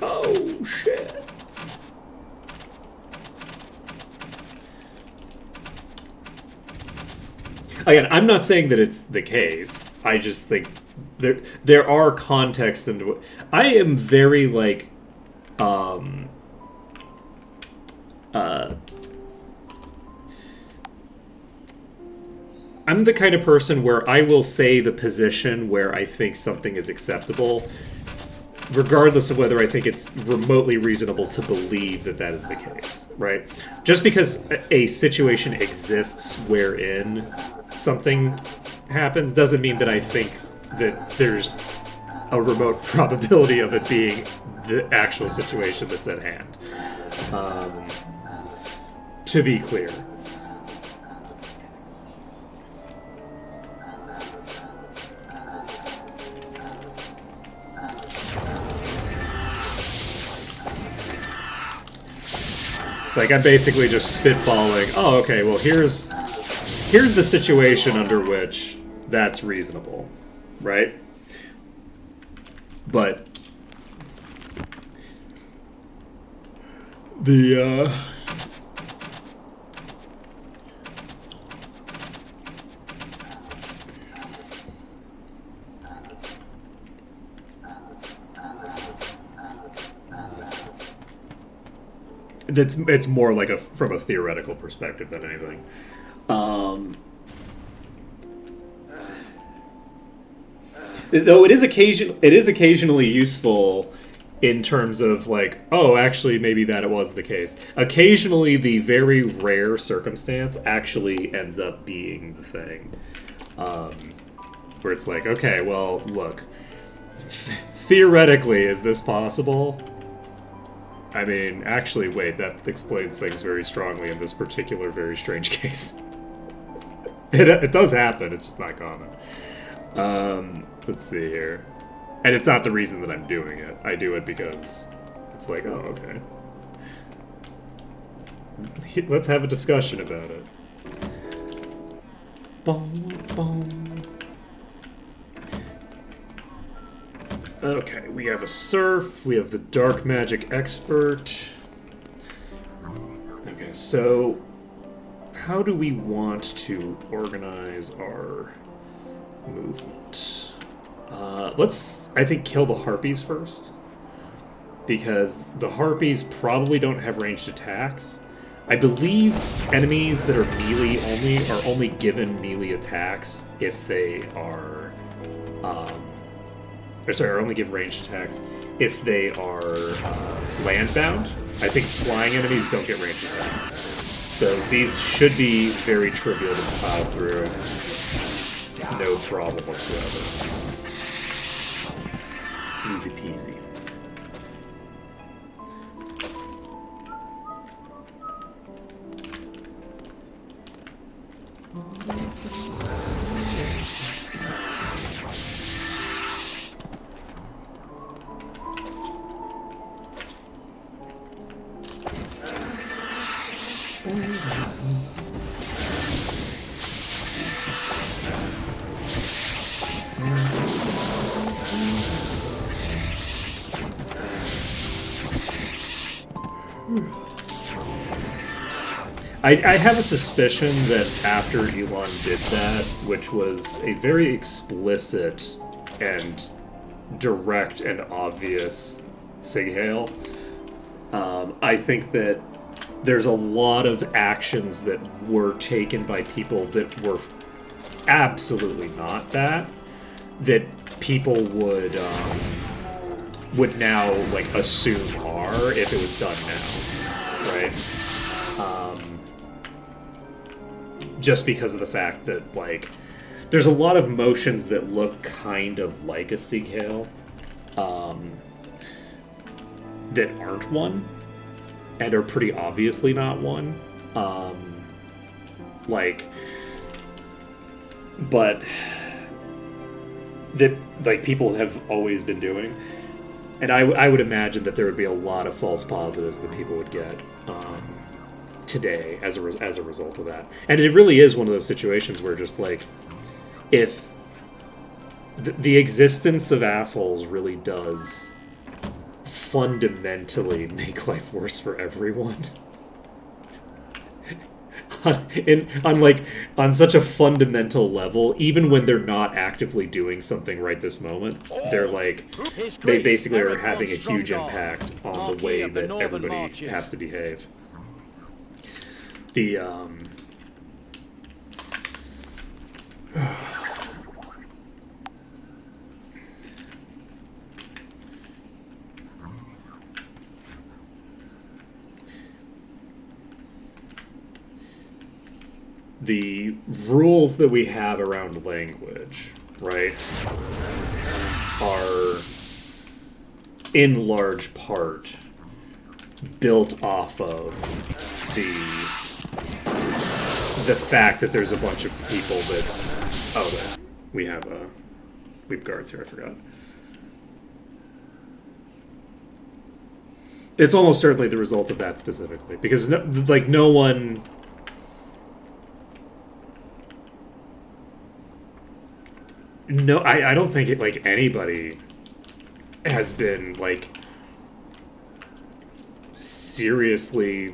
Oh shit! Again, I'm not saying that it's the case. I just think there are contexts into. I am very like, I'm the kind of person where I will say the position where I think something is acceptable, regardless of whether I think it's remotely reasonable to believe that that is the case, right? Just because a situation exists wherein something happens doesn't mean that I think that there's a remote probability of it being the actual situation that's at hand. To be clear. Like, I'm basically just spitballing, oh, okay, well, here's the situation under which that's reasonable, right? But the, it's more like from a theoretical perspective than anything. Though it is occasionally useful in terms of like, oh, actually, maybe that it was the case. Occasionally, the very rare circumstance actually ends up being the thing, where it's like, okay, well, look, theoretically, is this possible? I mean, actually, wait, that explains things very strongly in this particular very strange case. It does happen, it's just not common. Let's see here. And it's not the reason that I'm doing it. I do it because it's like, oh, okay. Let's have a discussion about it. Boom, boom. Okay, we have a Surf, we have the Dark Magic Expert. Okay, so how do we want to organize our movement? Let's, I think, kill the Harpies first. Because the Harpies probably don't have ranged attacks. I believe enemies that are melee only are only given melee attacks if they are... are only give ranged attacks if they are land-bound. I think flying enemies don't get ranged attacks. So these should be very trivial to plow through. No problem whatsoever. Easy peasy. I have a suspicion that after Elon did that, which was a very explicit and direct and obvious sig hail, I think that there's a lot of actions that were taken by people that were absolutely not that people would now like assume are if it was done now, right? Just because of the fact that, like, there's a lot of motions that look kind of like a sig hail that aren't one and are pretty obviously not one. But that, like, people have always been doing. And I would imagine that there would be a lot of false positives that people would get today as a result of that. And it really is one of those situations where just like, if the existence of assholes really does fundamentally make life worse for everyone. on such a fundamental level, even when they're not actively doing something right this moment, they're like, they basically are having a huge impact on the way that everybody has to behave. The the rules that we have around language, right, are in large part built off of the fact that there's a bunch of people that we have guards here. I forgot. It's almost certainly the result of that specifically, because no one. No, I don't think anybody has been seriously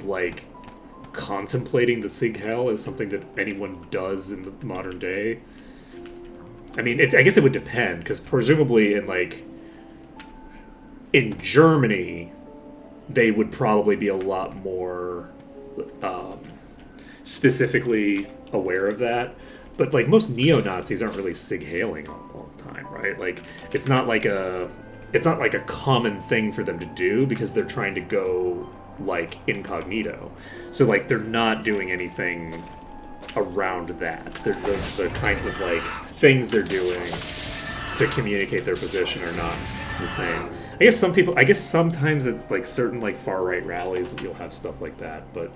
contemplating the Sig Heil as something that anyone does in the modern day. I mean, I guess it would depend, because presumably in Germany, they would probably be a lot more specifically aware of that. But most neo-Nazis aren't really Sig Heiling all the time, right? It's not like a common thing for them to do, because they're trying to go incognito. So they're not doing anything around that. The kinds of things they're doing to communicate their position are not the same. I guess sometimes it's certain far right rallies that you'll have stuff like that, but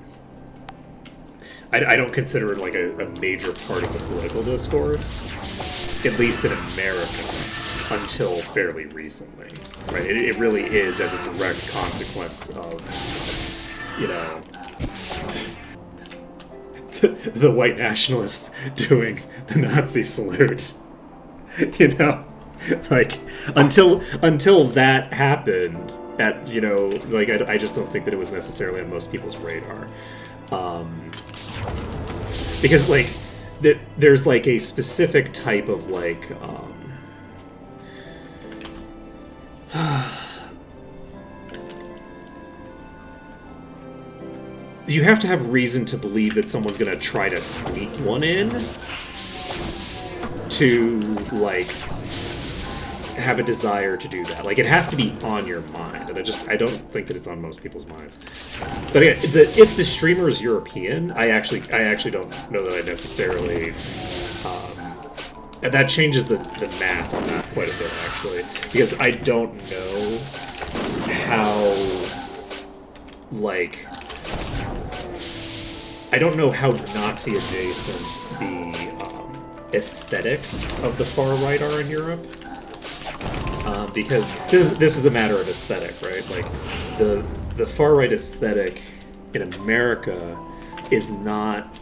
I don't consider it a major part of the political discourse, at least in America, until fairly recently, right? It really is as a direct consequence of, the white nationalists doing the Nazi salute, until that happened, I just don't think that it was necessarily on most people's radar. Because there's a specific type of you have to have reason to believe that someone's gonna try to sneak one in to have a desire to do that. It has to be on your mind, and I don't think that it's on most people's minds. But again, if the streamer is European, I actually don't know that I necessarily. And that changes the math on that quite a bit, actually, because I don't know how Nazi adjacent the aesthetics of the far right are in Europe. Because this is a matter of aesthetic, right? The far right aesthetic in America is not.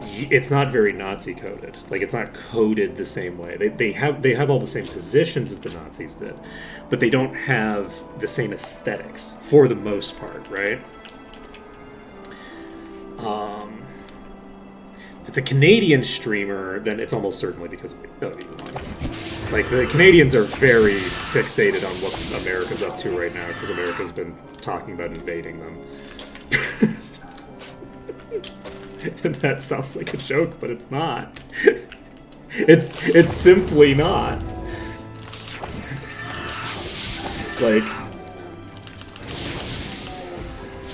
It's not very Nazi coded. It's not coded the same way. They have all the same positions as the Nazis did, but they don't have the same aesthetics for the most part, right? If it's a Canadian streamer, then it's almost certainly because of Elon. The Canadians are very fixated on what America's up to right now, because America's been talking about invading them. And that sounds like a joke, but it's not. It's simply not.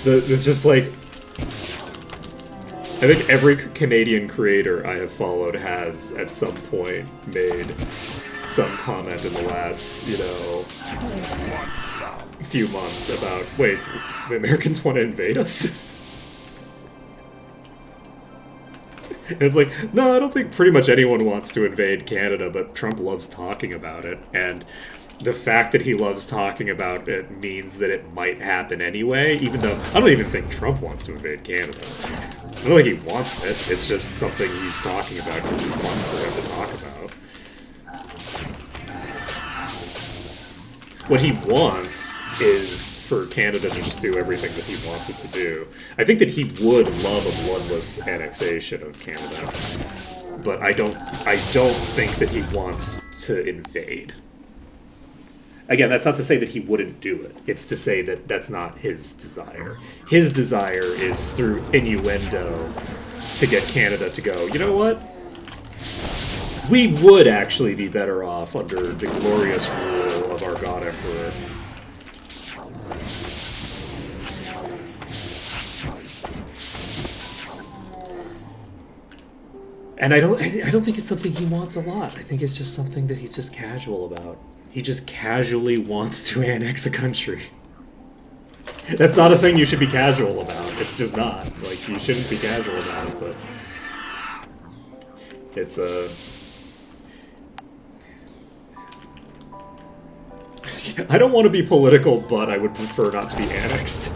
It's just I think every Canadian creator I have followed has, at some point, made some comment in the last, few months about, wait, the Americans want to invade us? And it's no, I don't think pretty much anyone wants to invade Canada, but Trump loves talking about it, and the fact that he loves talking about it means that it might happen anyway, even though I don't even think Trump wants to invade Canada. I don't think he wants it. It's just something he's talking about because it's fun for him to talk about. What he wants is for Canada to just do everything that he wants it to do. I think that he would love a bloodless annexation of Canada, but I don't think that he wants to invade. Again, that's not to say that he wouldn't do it. It's to say that that's not his desire. His desire is through innuendo to get Canada to go, you know what? We would actually be better off under the glorious rule of our God Emperor. And I don't think it's something he wants a lot. I think it's just something that he's just casual about. He just casually wants to annex a country. That's not a thing you should be casual about. It's just not. Like, you shouldn't be casual about it, but it's a... I don't want to be political, but I would prefer not to be annexed.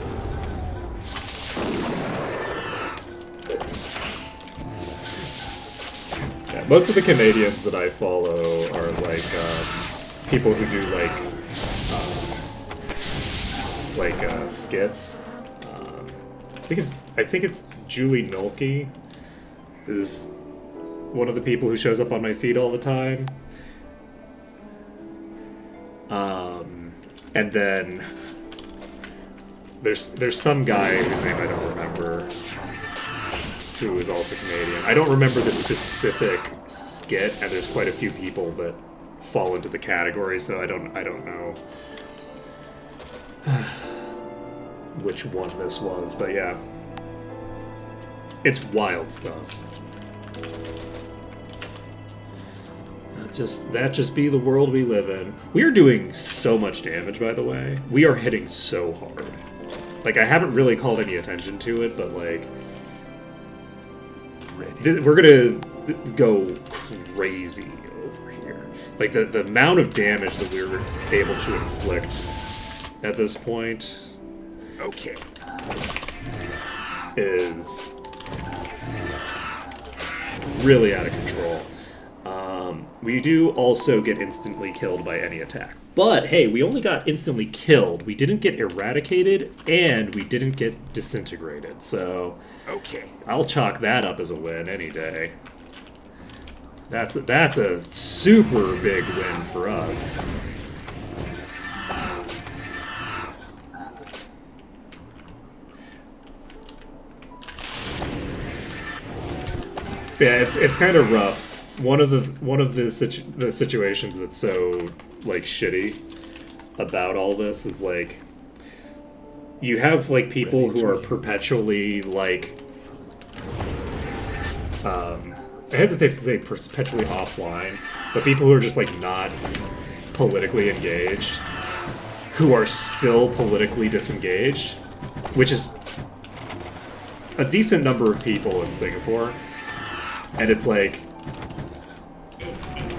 Yeah, most of the Canadians that I follow are like people who do like skits. I think it's Julie Nolke is one of the people who shows up on my feed all the time. And then there's some guy whose name I don't remember who is also Canadian. I don't remember the specific skit, and there's quite a few people that fall into the category, so I don't know which one this was, but yeah. It's wild stuff. That just be the world we live in. We are doing so much damage, by the way. We are hitting so hard. Like, I haven't really called any attention to it, but like, we're gonna go crazy over here. Like, the amount of damage that we were able to inflict at this point, Okay. is really out of control. We do also get instantly killed by any attack. But, hey, we only got instantly killed. We didn't get eradicated, and we didn't get disintegrated. So, Okay. I'll chalk that up as a win any day. That's a super big win for us. Yeah, it's kind of rough. One of the situations that's so like shitty about all this is like you have like people who are perpetually like I hesitate to say perpetually offline, but people who are just like not politically engaged, who are still politically disengaged, which is a decent number of people in Singapore. And it's like,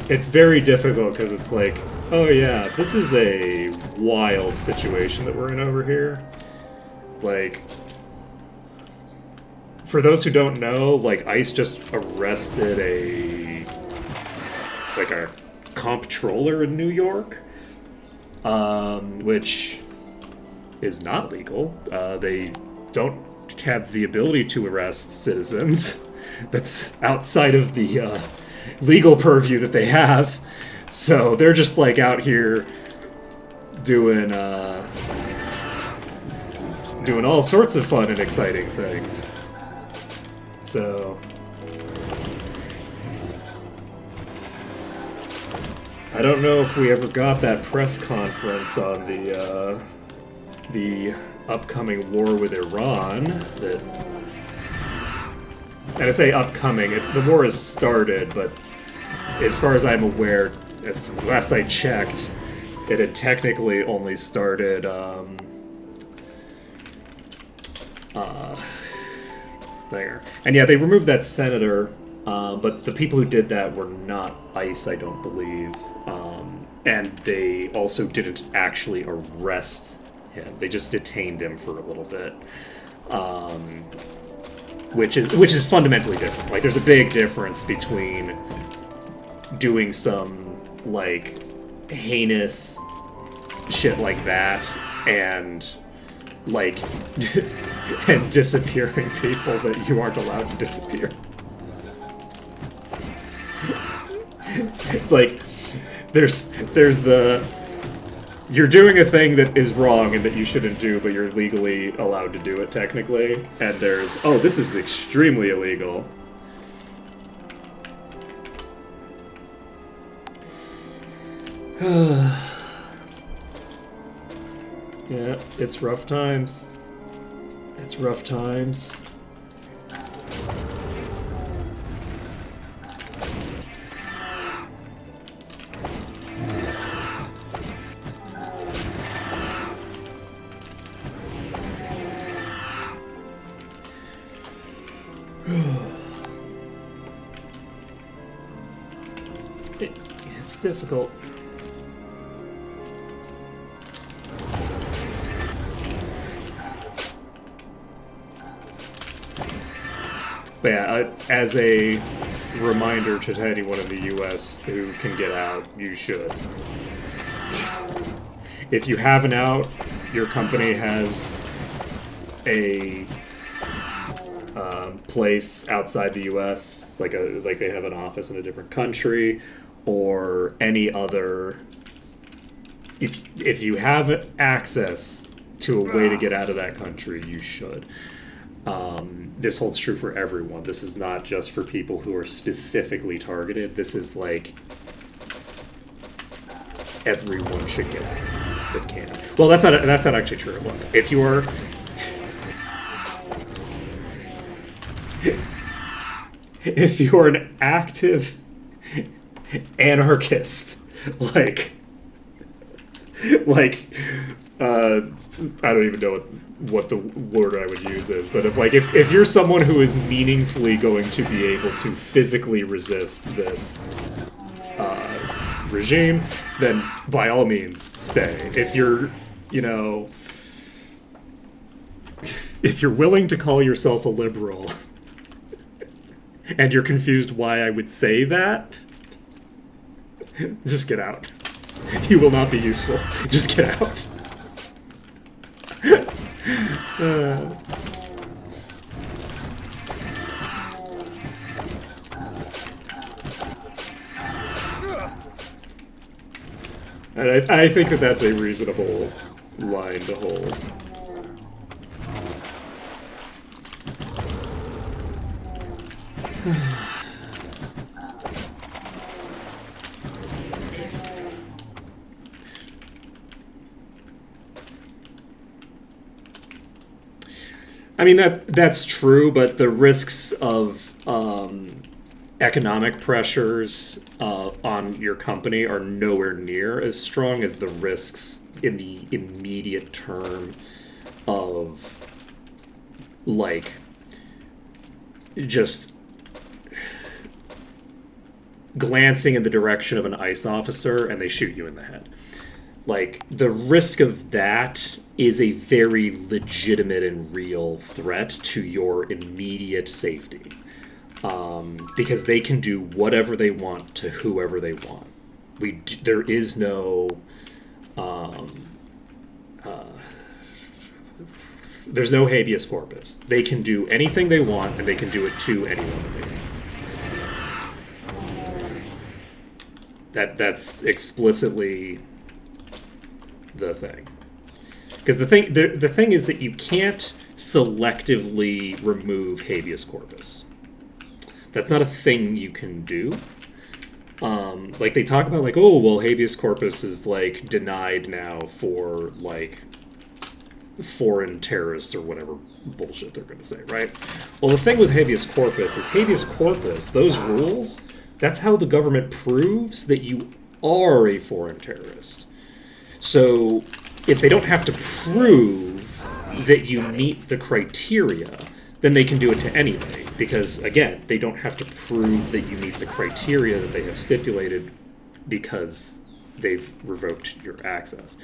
it's very difficult because it's like, oh yeah, this is a wild situation that we're in over here. Like, for those who don't know, like, ICE just arrested a comptroller in New York, which is not legal. They don't have the ability to arrest citizens. That's outside of the legal purview that they have. So they're just like out here doing all sorts of fun and exciting things. So I don't know if we ever got that press conference on the upcoming war with Iran that. And I say upcoming, the war has started, but as far as I'm aware, last I checked, it had technically only started, there. And yeah, they removed that senator, but the people who did that were not ICE, I don't believe. And they also didn't actually arrest him. They just detained him for a little bit. Which is fundamentally different. Like, there's a big difference between doing some, like, heinous shit like that and, like, and disappearing people that you aren't allowed to disappear. It's like, there's the... You're doing a thing that is wrong and that you shouldn't do, but you're legally allowed to do it, technically. And there's, oh, this is extremely illegal. Yeah, it's rough times. It's rough times. It's difficult. But yeah, as a reminder to anyone in the U.S. who can get out, you should. If you have an out, your company has a place outside the U.S., like they have an office in a different country, or any other. If you have access to a way to get out of that country, you should. This holds true for everyone. This is not just for people who are specifically targeted. This is like everyone should get out that can. Well, that's not actually true. Look, if you are if you're an active anarchist, like I don't even know what the word I would use is, but if you're someone who is meaningfully going to be able to physically resist this regime, then by all means stay. If you're, if you're willing to call yourself a liberal and you're confused why I would say that, just get out. You will not be useful. Just get out. And I think that that's a reasonable line to hold. I mean, that's true, but the risks of economic pressures on your company are nowhere near as strong as the risks in the immediate term of, like, just glancing in the direction of an ICE officer and they shoot you in the head. Like, the risk of that is a very legitimate and real threat to your immediate safety. Because they can do whatever they want to whoever they want. There is no... there's no habeas corpus. They can do anything they want, and they can do it to anyone that they want. That's explicitly the thing. Because the thing is that you can't selectively remove habeas corpus. That's not a thing you can do. Like, they talk about, like, oh, well, habeas corpus is, like, denied now for, like, foreign terrorists or whatever bullshit they're going to say, right? Well, the thing with habeas corpus, those rules, that's how the government proves that you are a foreign terrorist. So if they don't have to prove that you meet the criteria, then they can do it to anybody. Because, again, they don't have to prove that you meet the criteria that they have stipulated because they've revoked your access.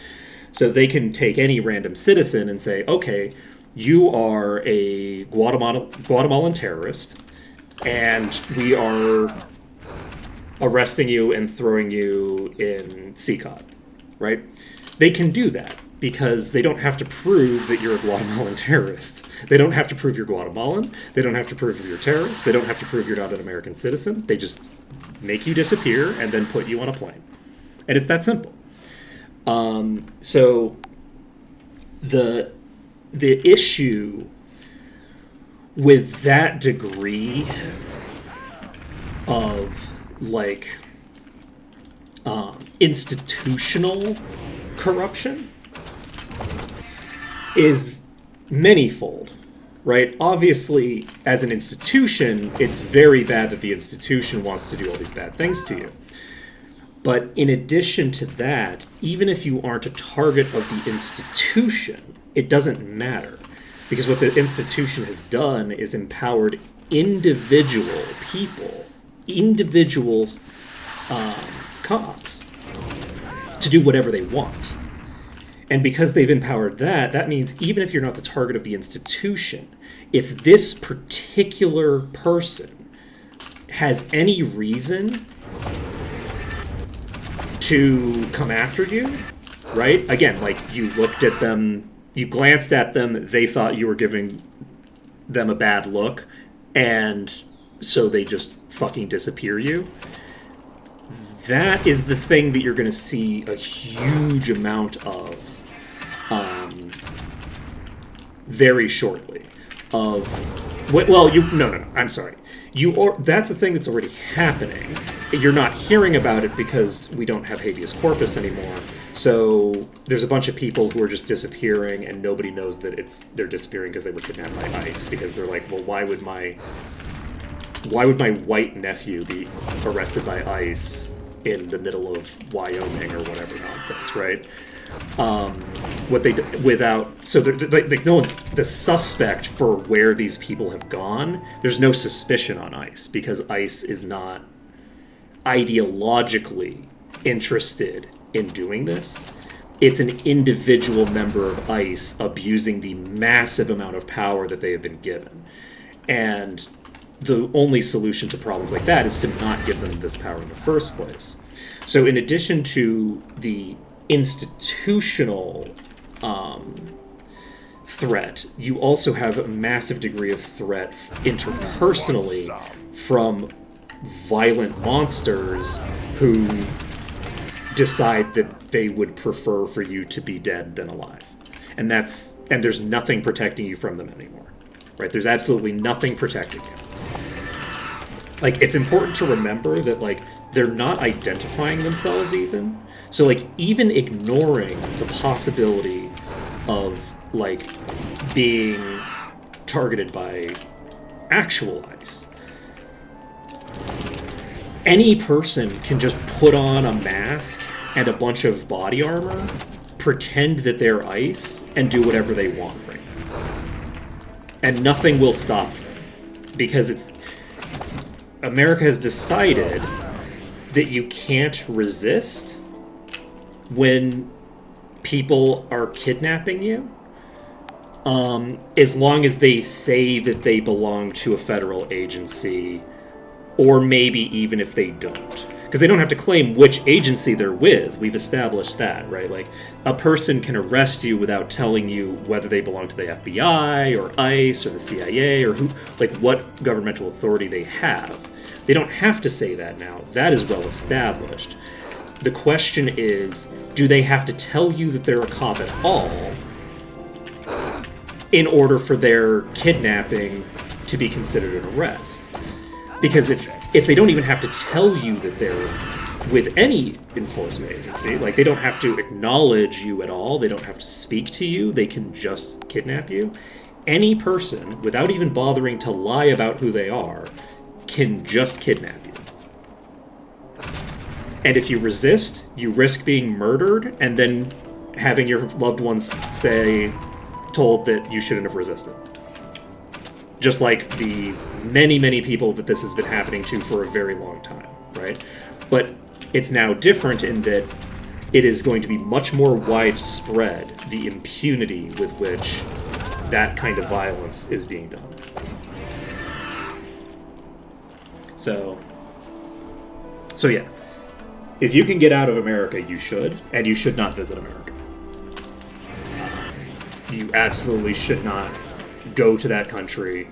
So they can take any random citizen and say, okay, you are a Guatemalan terrorist, and we are arresting you and throwing you in CCOT, right? They can do that because they don't have to prove that you're a Guatemalan terrorist. They don't have to prove you're Guatemalan. They don't have to prove you're a terrorist. They don't have to prove you're not an American citizen. They just make you disappear and then put you on a plane. And it's that simple. So the issue with that degree of, like, institutional corruption is manyfold, right? Obviously, as an institution, it's very bad that the institution wants to do all these bad things to you. But in addition to that, even if you aren't a target of the institution, it doesn't matter. Because what the institution has done is empowered individuals cops to do whatever they want. And because they've empowered that, that means even if you're not the target of the institution, if this particular person has any reason to come after you, right? Again, like you looked at them, you glanced at them, they thought you were giving them a bad look, and so they just fucking disappear you. That is the thing that you're going to see a huge amount of very shortly. I'm sorry. That's a thing that's already happening. You're not hearing about it because we don't have habeas corpus anymore. So there's a bunch of people who are just disappearing, and nobody knows that they're disappearing because they were kidnapped by ICE. Because they're like, well, why would my white nephew be arrested by ICE in the middle of Wyoming or whatever nonsense, right? No one's the suspect for where these people have gone. There's no suspicion on ICE because ICE is not ideologically interested in doing this. It's an individual member of ICE abusing the massive amount of power that they have been given. And the only solution to problems like that is to not give them this power in the first place. So in addition to the institutional threat, you also have a massive degree of threat interpersonally from violent monsters who decide that they would prefer for you to be dead than alive. And there's nothing protecting you from them anymore. Right? There's absolutely nothing protecting you. Like, it's important to remember that, like, they're not identifying themselves even. So, like, even ignoring the possibility of, like, being targeted by actual ICE, any person can just put on a mask and a bunch of body armor, pretend that they're ICE, and do whatever they want right now. And nothing will stop them. Because America has decided that you can't resist when people are kidnapping you, as long as they say that they belong to a federal agency, or maybe even if they don't. Because they don't have to claim which agency they're with. We've established that, right? Like, a person can arrest you without telling you whether they belong to the FBI or ICE or the CIA or what governmental authority they have. They don't have to say that now. That is well established. The question is, do they have to tell you that they're a cop at all in order for their kidnapping to be considered an arrest? Because if they don't even have to tell you that they're with any enforcement agency, like, they don't have to acknowledge you at all, they don't have to speak to you, they can just kidnap you. Any person, without even bothering to lie about who they are, can just kidnap you. And if you resist, you risk being murdered and then having your loved ones told that you shouldn't have resisted. Just like the many, many people that this has been happening to for a very long time, right? But it's now different in that it is going to be much more widespread, the impunity with which that kind of violence is being done. So yeah, if you can get out of America, you should, and you should not visit America. You absolutely should not go to that country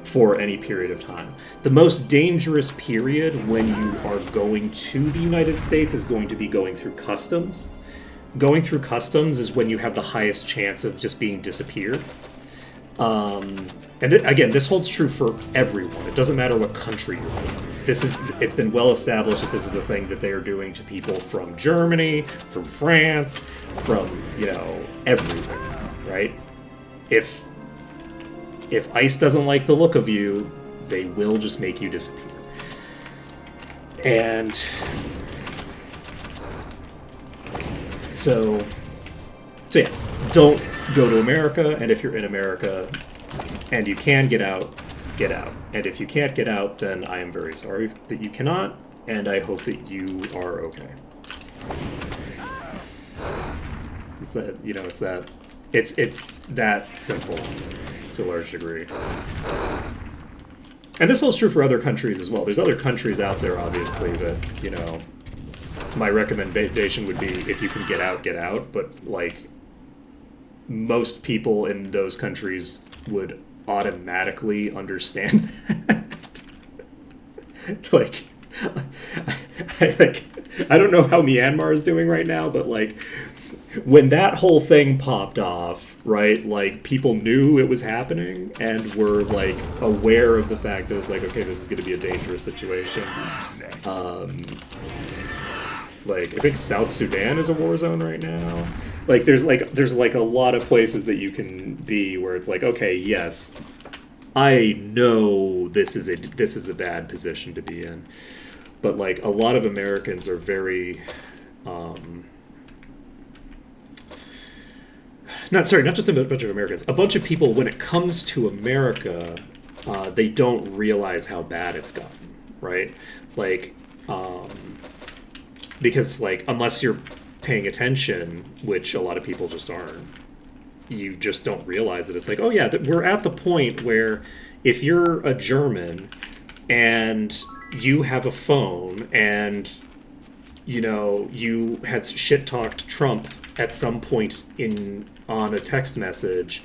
for any period of time. The most dangerous period when you are going to the United States is going to be going through customs. Going through customs is when you have the highest chance of just being disappeared. Again, this holds true for everyone. It doesn't matter what country you're from. It's been well established that this is a thing that they are doing to people from Germany, from France, from, everywhere, right? If ICE doesn't like the look of you, they will just make you disappear. And so yeah, don't go to America, and if you're in America and you can get out, get out. And if you can't get out, then I am very sorry that you cannot, and I hope that you are okay. It's that, it's that simple to a large degree. And this holds true for other countries as well. There's other countries out there, obviously, that, my recommendation would be, if you can get out, get out. But, like, most people in those countries would automatically understand that. Like, I don't know how Myanmar is doing right now, but, like, when that whole thing popped off, right, like, people knew it was happening and were, like, aware of the fact that it's like, okay, this is going to be a dangerous situation. Like, I think South Sudan is a war zone right now. Like, there's a lot of places that you can be where it's like, okay, yes, I know this is a bad position to be in. But, like, a lot of Americans are very... not just a bunch of Americans. A bunch of people, when it comes to America, they don't realize how bad it's gotten, right? Like, because, like, unless you're paying attention, which a lot of people just aren't, you just don't realize that it's like, oh yeah, we're at the point where if you're a German and you have a phone and, you have shit-talked Trump at some point on a text message,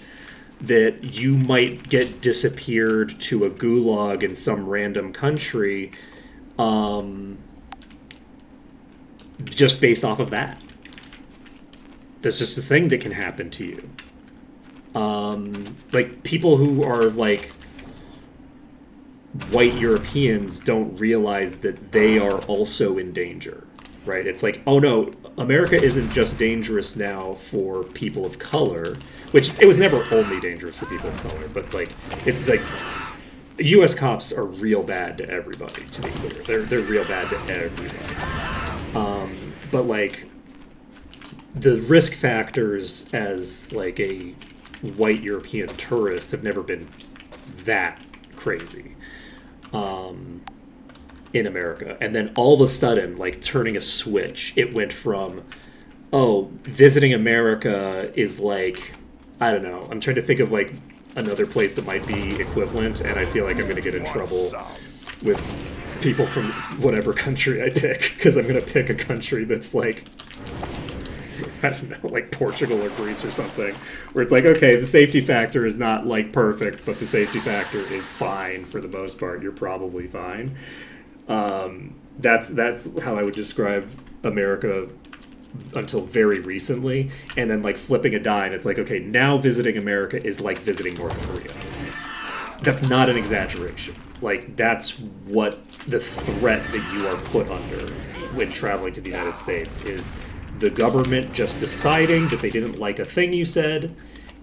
that you might get disappeared to a gulag in some random country, just based off of that. That's just a thing that can happen to you. Like, people who are, like, white Europeans don't realize that they are also in danger, right? It's like, oh no, America isn't just dangerous now for people of color, which it was never only dangerous for people of color, but, like, U.S. cops are real bad to everybody, to be clear. They're real bad to everybody. But, like, the risk factors as, like, a white European tourist have never been that crazy in America. And then all of a sudden, like, turning a switch, it went from, oh, visiting America is like, I don't know, I'm trying to think of, like, another place that might be equivalent, and I feel like I'm going to get in trouble with people from whatever country I pick, because I'm going to pick a country that's like, I don't know, like Portugal or Greece or something, where it's like, okay, the safety factor is not, like, perfect, but the safety factor is fine for the most part. You're probably fine. That's how I would describe America until very recently. And then, like, flipping a dime, it's like, okay, now visiting America is like visiting North Korea. That's not an exaggeration. Like, that's what the threat that you are put under when traveling to the United States is. The government just deciding that they didn't like a thing you said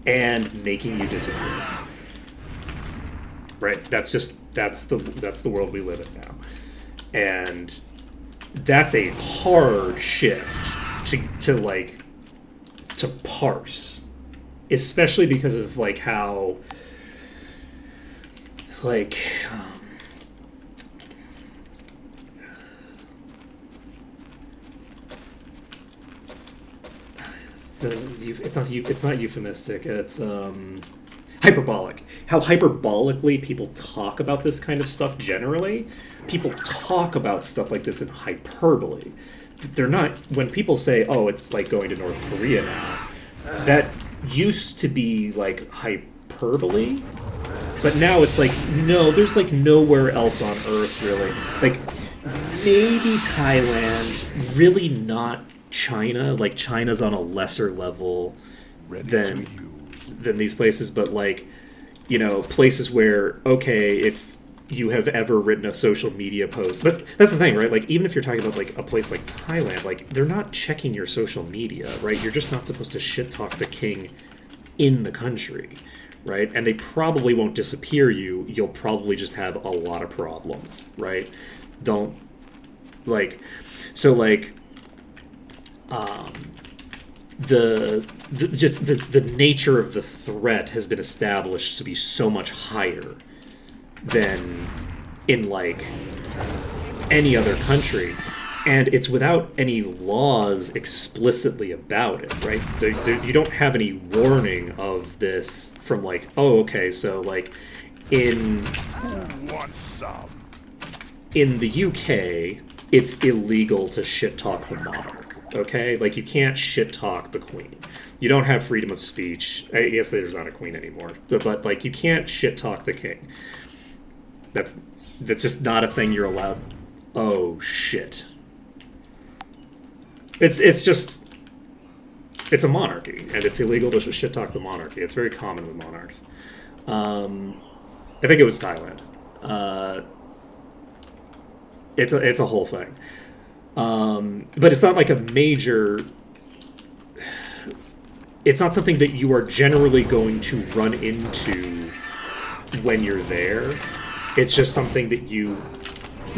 and making you disappear. Right? That's the world we live in now. And that's a hard shift to parse. Especially because of, like, how, like, it's not euphemistic. It's hyperbolic. How hyperbolically people talk about this kind of stuff generally. People talk about stuff like this in hyperbole. They're not, when people say, oh, it's like going to North Korea now, that used to be, like, hyperbole, but now it's like, no, there's, like, nowhere else on Earth, really. Like, maybe Thailand, really not China. Like, China's on a lesser level than these places, but, like, places where, okay, if you have ever written a social media post, but that's the thing, right? Like, even if you're talking about, like, a place like Thailand, like, they're not checking your social media, right? You're just not supposed to shit talk the king in the country, right? And they probably won't disappear you. You'll probably just have a lot of problems, right? Don't, like, so, like, the nature of the threat has been established to be so much higher than in, like, any other country. And it's without any laws explicitly about it, right? You don't have any warning of this from like, oh, okay, so like in Who wants some? in the UK, it's illegal to shit talk the monarch. Okay, like you can't shit talk the queen. You don't have freedom of speech. I guess there's not a queen anymore, but like you can't shit talk the king. That's just not a thing you're allowed. Oh shit. It's just it's a monarchy, and it's illegal to shit talk the monarchy. It's very common with monarchs. I think it was Thailand. It's a whole thing, but it's not like a major. It's not something that you are generally going to run into when you're there. It's just something that you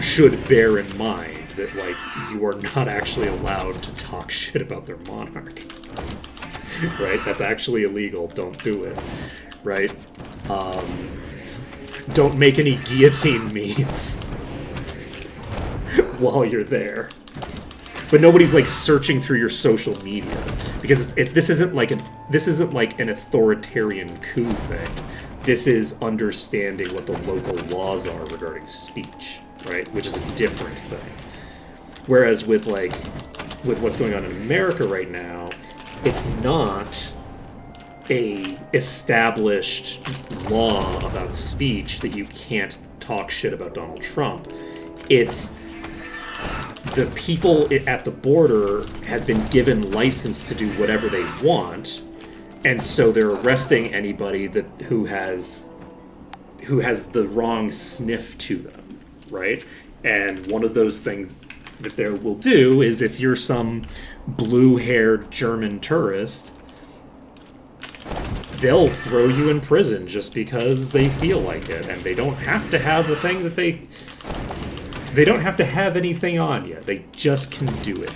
should bear in mind, that like you are not actually allowed to talk shit about their monarch. Right? That's actually illegal. Don't do it. Right? Don't make any guillotine memes while you're there. But nobody's like searching through your social media, because this isn't like an authoritarian coup thing. This is understanding what the local laws are regarding speech, right? Which is a different thing. Whereas with what's going on in America right now, it's not a established law about speech that you can't talk shit about Donald Trump. It's the people at the border have been given license to do whatever they want, and so they're arresting anybody who has the wrong sniff to them, right? And one of those things that they will do is, if you're some blue-haired German tourist, they'll throw you in prison just because they feel like it, and they don't have to have the thing that they don't have to have anything on you. They just can do it.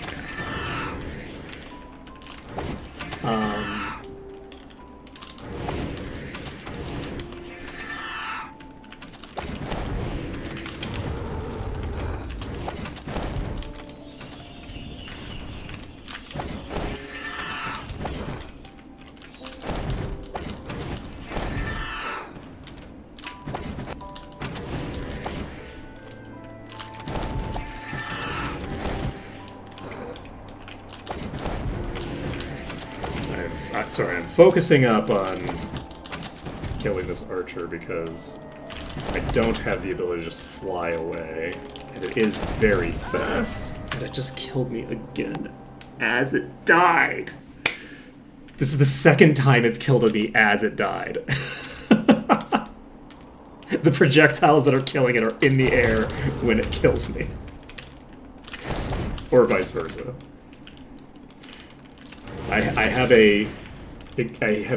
Sorry, I'm focusing up on killing this archer because I don't have the ability to just fly away, and it is very fast, and it just killed me again as it died. This is the second time it's killed me as it died. The projectiles that are killing it are in the air when it kills me. Or vice versa. I have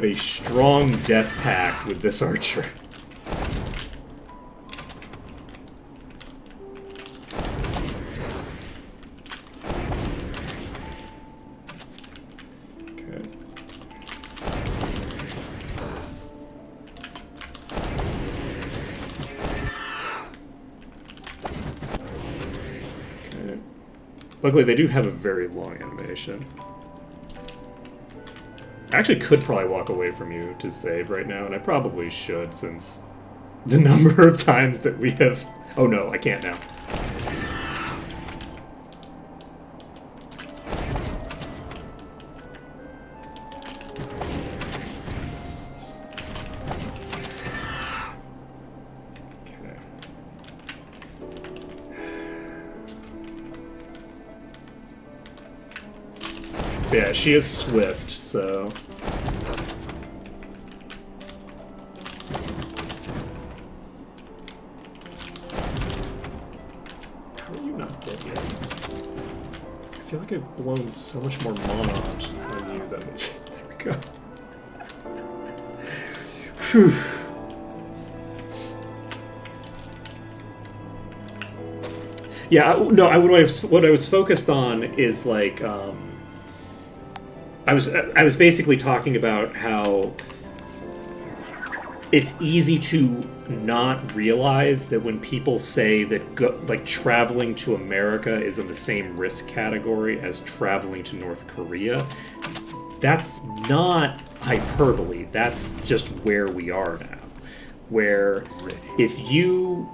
a strong death pact with this archer. Okay. Okay. Luckily, they do have a very long animation. I actually could probably walk away from you to save right now, and I probably should, since the number of times that we have... Oh no, I can't now. Yeah, she is swift, so... How are you not dead yet? I feel like I've blown so much more mana on you than... There we go. Whew. Yeah, no, what I was focused on is, like, I was basically talking about how it's easy to not realize that when people say that like traveling to America is in the same risk category as traveling to North Korea, that's not hyperbole. That's just where we are now. Where if you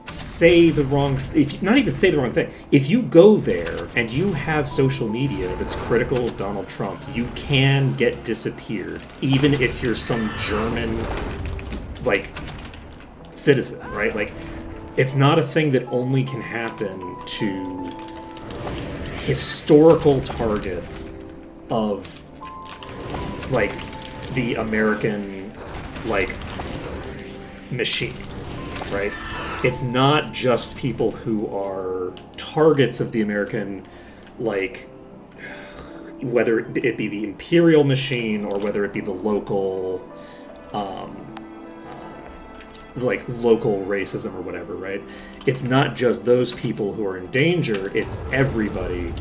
say the wrong, if not even say the wrong thing, if you go there and you have social media that's critical of Donald Trump, you can get disappeared, even if you're some German like citizen, right? Like, it's not a thing that only can happen to historical targets of like the American like machine, right? It's not just people who are targets of the American, like, whether it be the imperial machine or whether it be the local like local racism or whatever, right? It's not just those people who are in danger, it's everybody.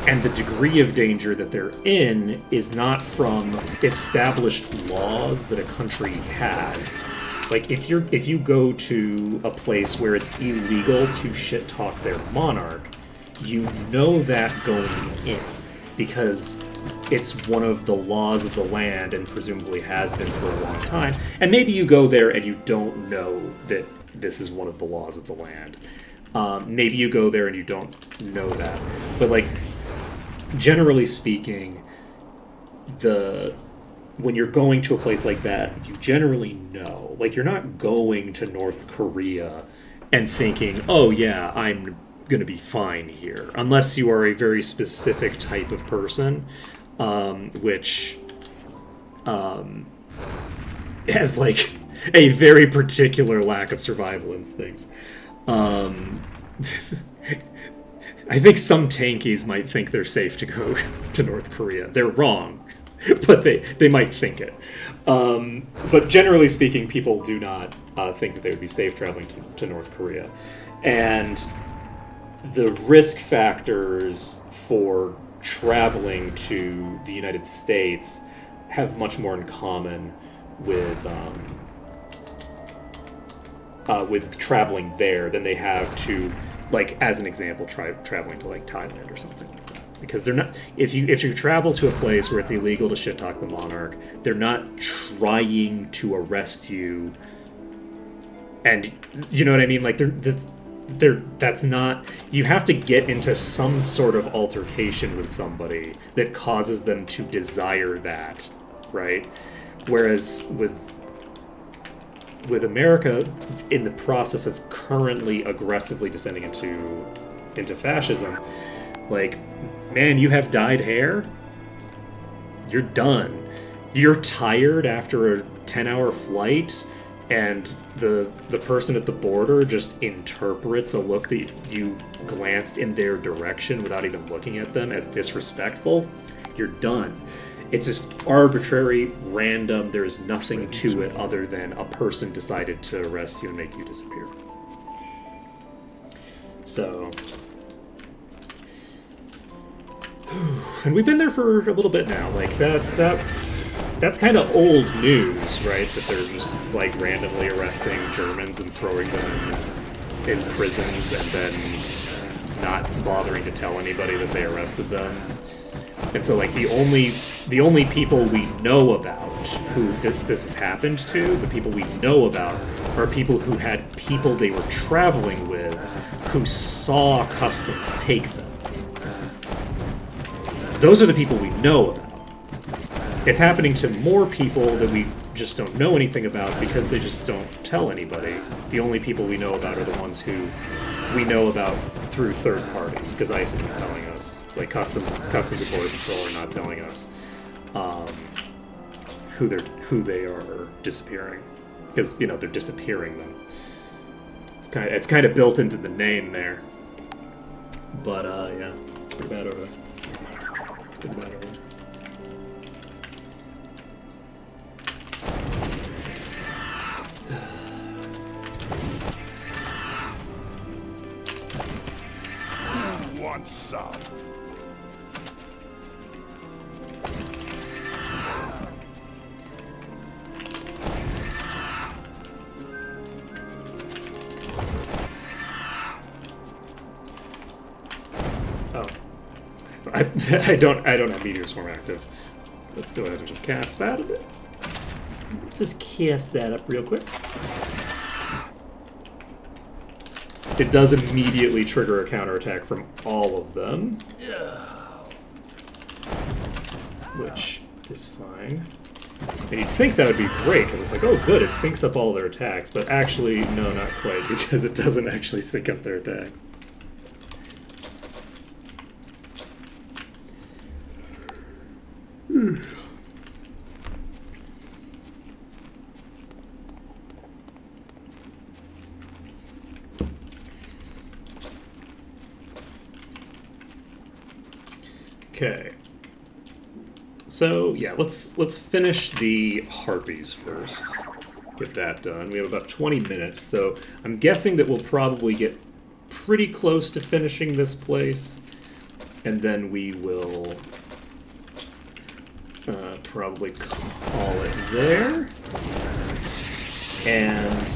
And the degree of danger that they're in is not from established laws that a country has. Like, if you go to a place where it's illegal to shit talk their monarch, you know that going in, because it's one of the laws of the land and presumably has been for a long time. And maybe you go there and you don't know that this is one of the laws of the land. Maybe you go there and you don't know that. But, like, generally speaking, when you're going to a place like that, you generally know. Like, you're not going to North Korea and thinking, oh yeah, I'm going to be fine here. Unless you are a very specific type of person, which has, like, a very particular lack of survival instincts. I think some tankies might think they're safe to go to North Korea. They're wrong, but they might think it. But generally speaking, people do not think that they would be safe traveling to North Korea. And the risk factors for traveling to the United States have much more in common with traveling there than they have to, like, as an example, traveling to, like, Thailand or something like that. Because they're not, if you travel to a place where it's illegal to shit talk the monarch, they're not trying to arrest you. And you know what I mean? Like, that's not, you have to get into some sort of altercation with somebody that causes them to desire that, right? Whereas with America, in the process of currently aggressively descending into fascism, like, man, you have dyed hair, you're done. You're tired after a 10-hour flight, and the person at the border just interprets a look that you glanced in their direction without even looking at them as disrespectful, you're done. It's just arbitrary, random, there's nothing to it other than a person decided to arrest you and make you disappear. So, and we've been there for a little bit now. Like, that's kind of old news, right? That they're just, like, randomly arresting Germans and throwing them in prisons and then not bothering to tell anybody that they arrested them. And so, like, the only people we know about who this has happened to, the people we know about, are people who had people they were traveling with who saw customs take them. Those are the people we know about. It's happening to more people that we just don't know anything about because they just don't tell anybody. The only people we know about are the ones who we know about through third parties, because ICE isn't telling us. Like, Customs and Border Patrol are not telling us who they are disappearing, because, you know, they're disappearing them. It's kind of built into the name there. But yeah, it's pretty bad over there. Pretty bad over there. Want some? Oh. I don't have Meteor Swarm active. Let's go ahead and just cast that a bit. Just cast that up real quick. It does immediately trigger a counterattack from all of them. Which is fine. And you'd think that would be great, because it's like, oh good, it syncs up all their attacks. But actually, no, not quite, because it doesn't actually sync up their attacks. Okay. So yeah, let's finish the harpies first. Get that done. We have about 20 minutes, so I'm guessing that we'll probably get pretty close to finishing this place, and then we will probably call it there. And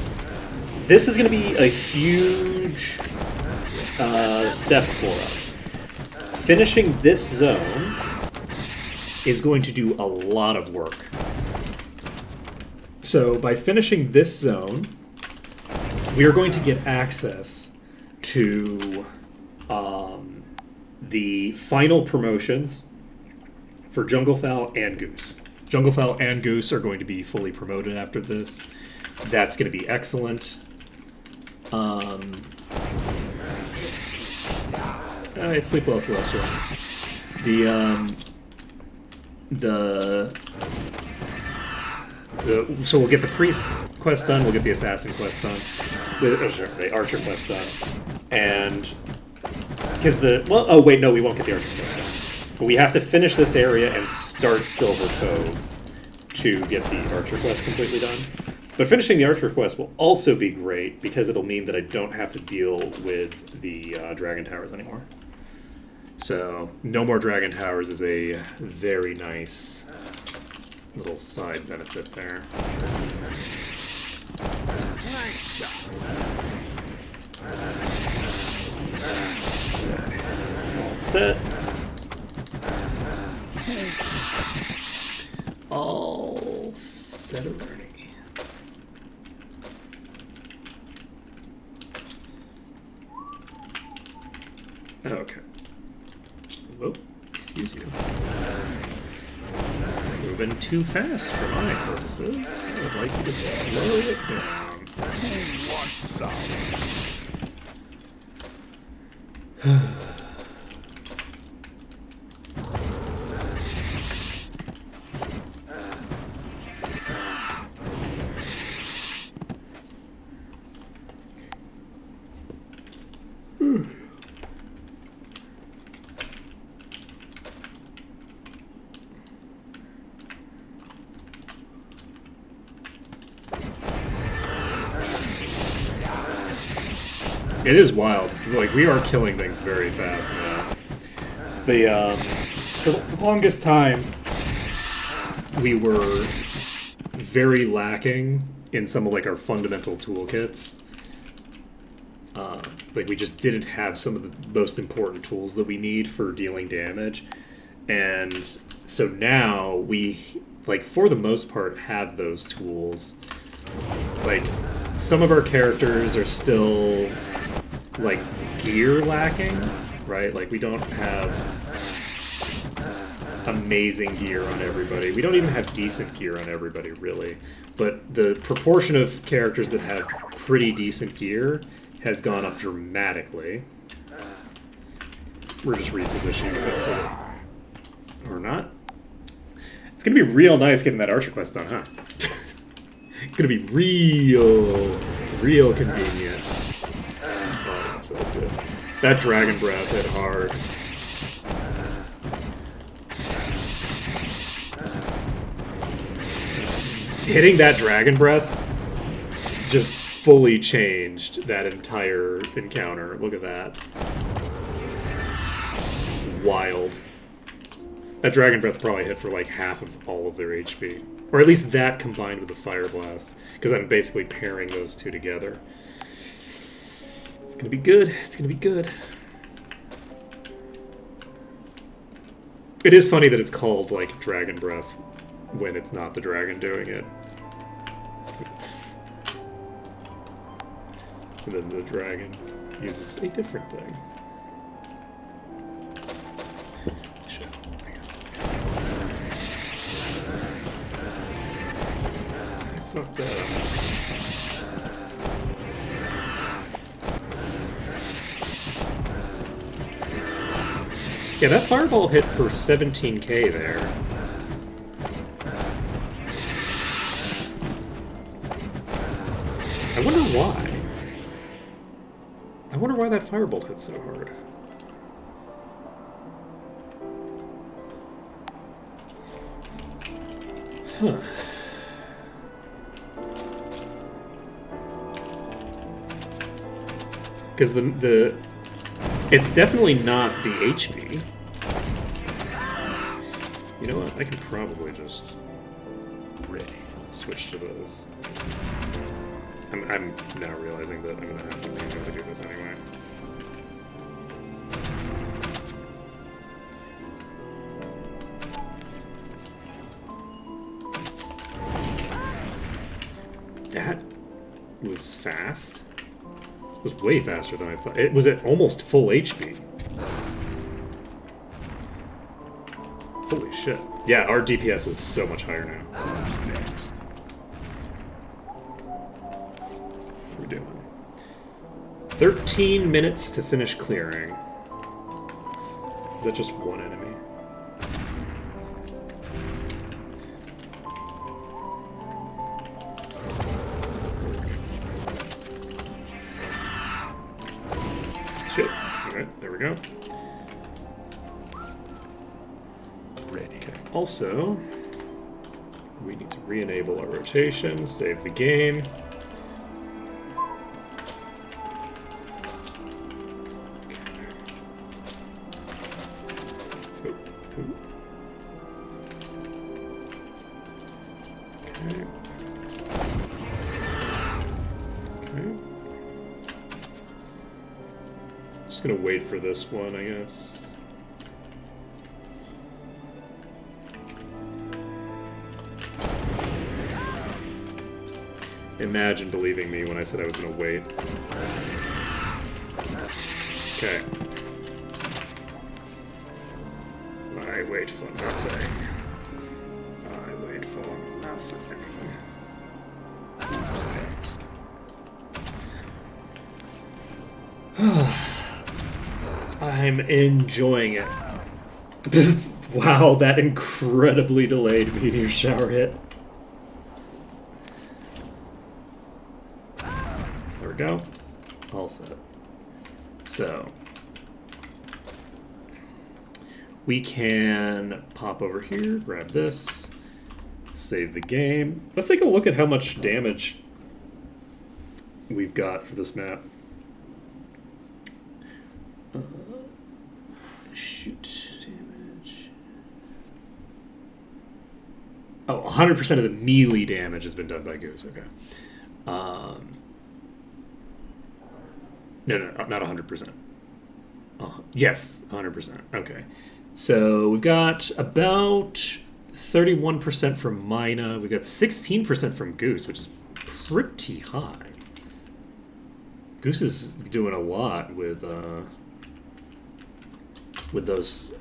this is going to be a huge step for us. Finishing this zone is going to do a lot of work. So by finishing this zone, we are going to get access to the final promotions for Junglefowl and Goose. Junglefowl and Goose are going to be fully promoted after this. That's going to be excellent. Sleep well, Celestial. So we'll get the priest quest done, we'll get the assassin quest done, the archer quest done, and because we won't get the archer quest done, but we have to finish this area and start Silver Cove to get the archer quest completely done. But finishing the archer quest will also be great because it'll mean that I don't have to deal with the dragon towers anymore. So no more dragon towers is a very nice little side benefit there. Nice shot. All set. All set already. Okay. Whoa, excuse you. Moving too fast for my purposes, so I'd like you to slow it down. Who wants some? It is wild. Like, we are killing things very fast now. For the longest time, we were very lacking in some of, like, our fundamental toolkits. Like, we just didn't have some of the most important tools that we need for dealing damage. And so now we, like, for the most part, have those tools. Like, some of our characters are still, like, gear lacking, right? Like, we don't have amazing gear on everybody. We don't even have decent gear on everybody, really. But the proportion of characters that have pretty decent gear has gone up dramatically. We're just repositioning a bit, so... Or not. It's gonna be real nice getting that archer quest done, huh? It's gonna be real convenient. Oh, that feels good. That dragon breath hit hard. Hitting that dragon breath just fully changed that entire encounter. Look at that. Wild. That dragon breath probably hit for like half of all of their HP. Or at least that combined with the fire blast. Because I'm basically pairing those two together. It's gonna be good. It's gonna be good. It is funny that it's called, like, Dragon Breath when it's not the dragon doing it. And then the dragon uses a different thing. Shit, I guess. I fucked that up. Yeah, that fireball hit for 17k there. I wonder why. I wonder why that firebolt hit so hard. Huh. Because the it's definitely not the HP. You know what? I can probably just switch to this. I'm now realizing that I'm gonna have to manually do this anyway. That was fast. It was way faster than I thought. It was at almost full HP. Holy shit. Yeah, our DPS is so much higher now. Who's next? What are we doing? 13 minutes to finish clearing. Is that just one enemy? Shit. Alright, there we go. Ready. Okay. Also, we need to re-enable our rotation, save the game. Okay. Okay. Just gonna wait for this one, I guess. Imagine believing me when I said I was gonna wait. Okay. I wait for nothing. I wait for nothing. Who's next? I'm enjoying it. Wow, that incredibly delayed meteor shower hit. There we go. All set. So, we can pop over here, grab this, save the game. Let's take a look at how much damage we've got for this map. Shoot damage. Oh, 100% of the melee damage has been done by Goose. Okay. No, not 100%. Yes, 100%. Okay. So we've got about 31% from Mina. We've got 16% from Goose, which is pretty high. Goose is doing a lot with those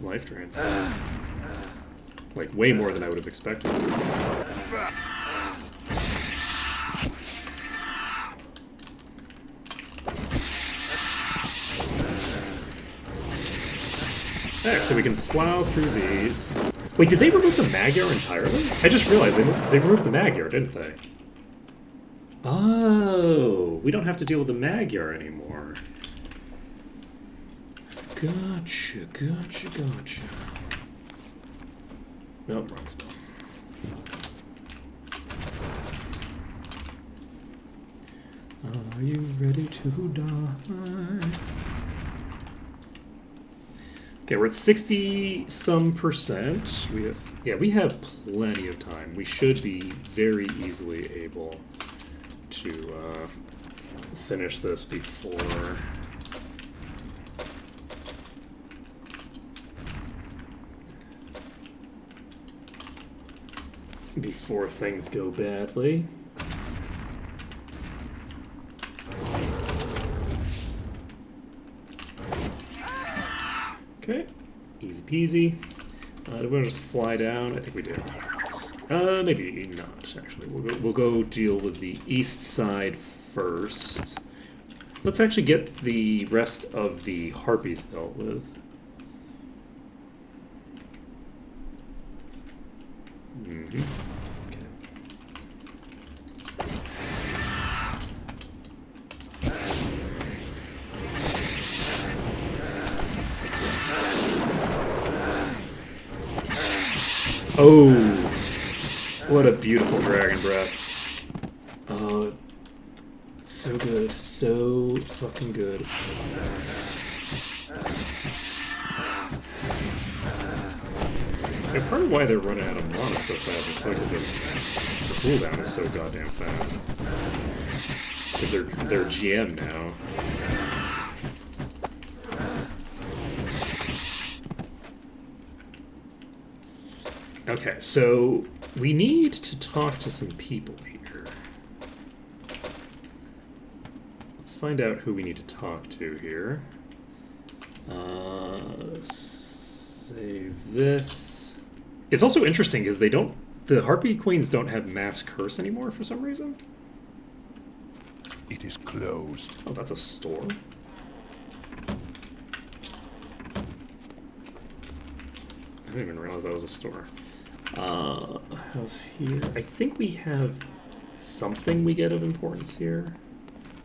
life drains. Like, way more than I would have expected. Alright, so we can plow through these. Wait, did they remove the Magyar entirely? I just realized they removed the Magyar, didn't they? Oh, we don't have to deal with the Magyar anymore. Gotcha, gotcha, gotcha. Nope, wrong spell. Are you ready to die? Okay, we're at 60-some%. We have plenty of time. We should be very easily able to finish this before before things go badly. Okay, easy peasy. Do we want to just fly down? I think we do. Maybe not, actually. We'll go deal with the east side first. Let's actually get the rest of the harpies dealt with. Mm-hmm. Oh, what a beautiful dragon breath. Oh, it's so good. So fucking good. And part of why they're running out of mana so fast is probably because their cooldown is so goddamn fast. Because they're GM now. Okay, so we need to talk to some people here. Let's find out who we need to talk to here. Save this. It's also interesting because the Harpy Queens don't have Mass Curse anymore for some reason. It is closed. Oh, that's a store. I didn't even realize that was a store. House here. I think we have something we get of importance here,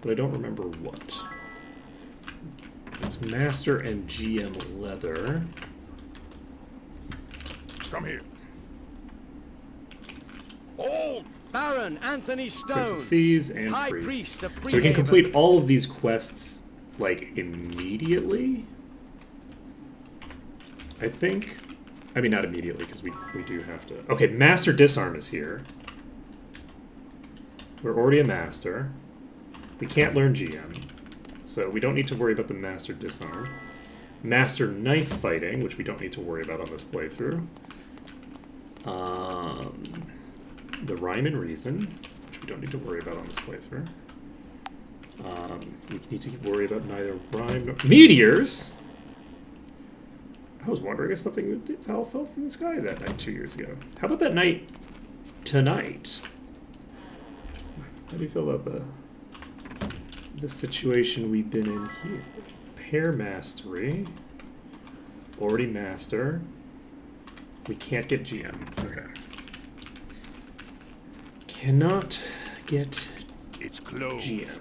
but I don't remember what. There's Master and GM Leather. Come here. All Baron Anthony Prince Stone, of Thieves and High Priest. Priest of So we can Freehaven. complete all of these quests, like, immediately? I think. I mean, not immediately, because we do have to... Okay, Master Disarm is here. We're already a Master. We can't learn GM, so we don't need to worry about the Master Disarm. Master Knife Fighting, which we don't need to worry about on this playthrough. The Rhyme and Reason, which we don't need to worry about on this playthrough. We need to worry about neither Rhyme nor... Meteors! I was wondering if something fell from the sky that night 2 years ago. How about that night tonight? How do you feel about the situation we've been in here? Pair Mastery. Already Master. We can't get GM. Okay. Cannot get It's closed. GM.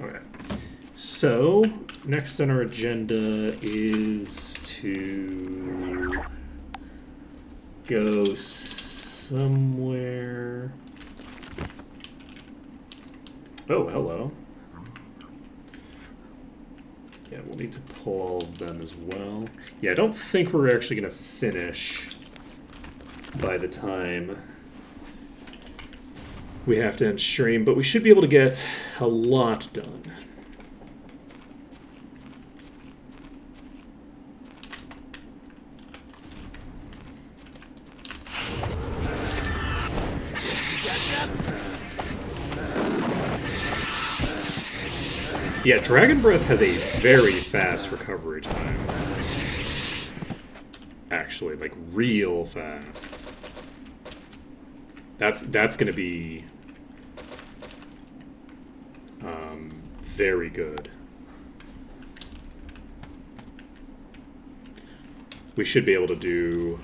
Okay. So, next on our agenda is to go somewhere. Oh, hello. Yeah, we'll need to pull all of them as well. Yeah, I don't think we're actually going to finish by the time we have to end stream, but we should be able to get a lot done. Yeah, Dragon Breath has a very fast recovery time. Actually, like real fast. That's going to be very good. We should be able to do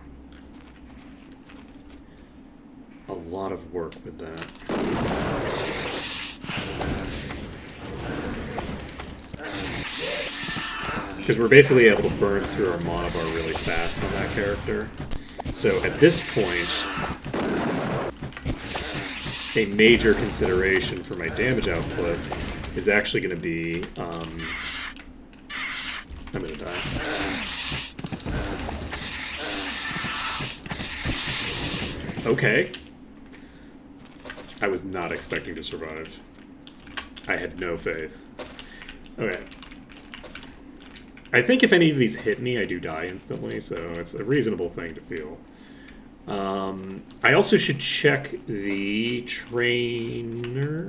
a lot of work with that. Because we're basically able to burn through our mana bar really fast on that character. So at this point, a major consideration for my damage output is actually going to be... I'm going to die. Okay. I was not expecting to survive. I had no faith. Okay. I think if any of these hit me, I do die instantly, so it's a reasonable thing to feel. I also should check the trainers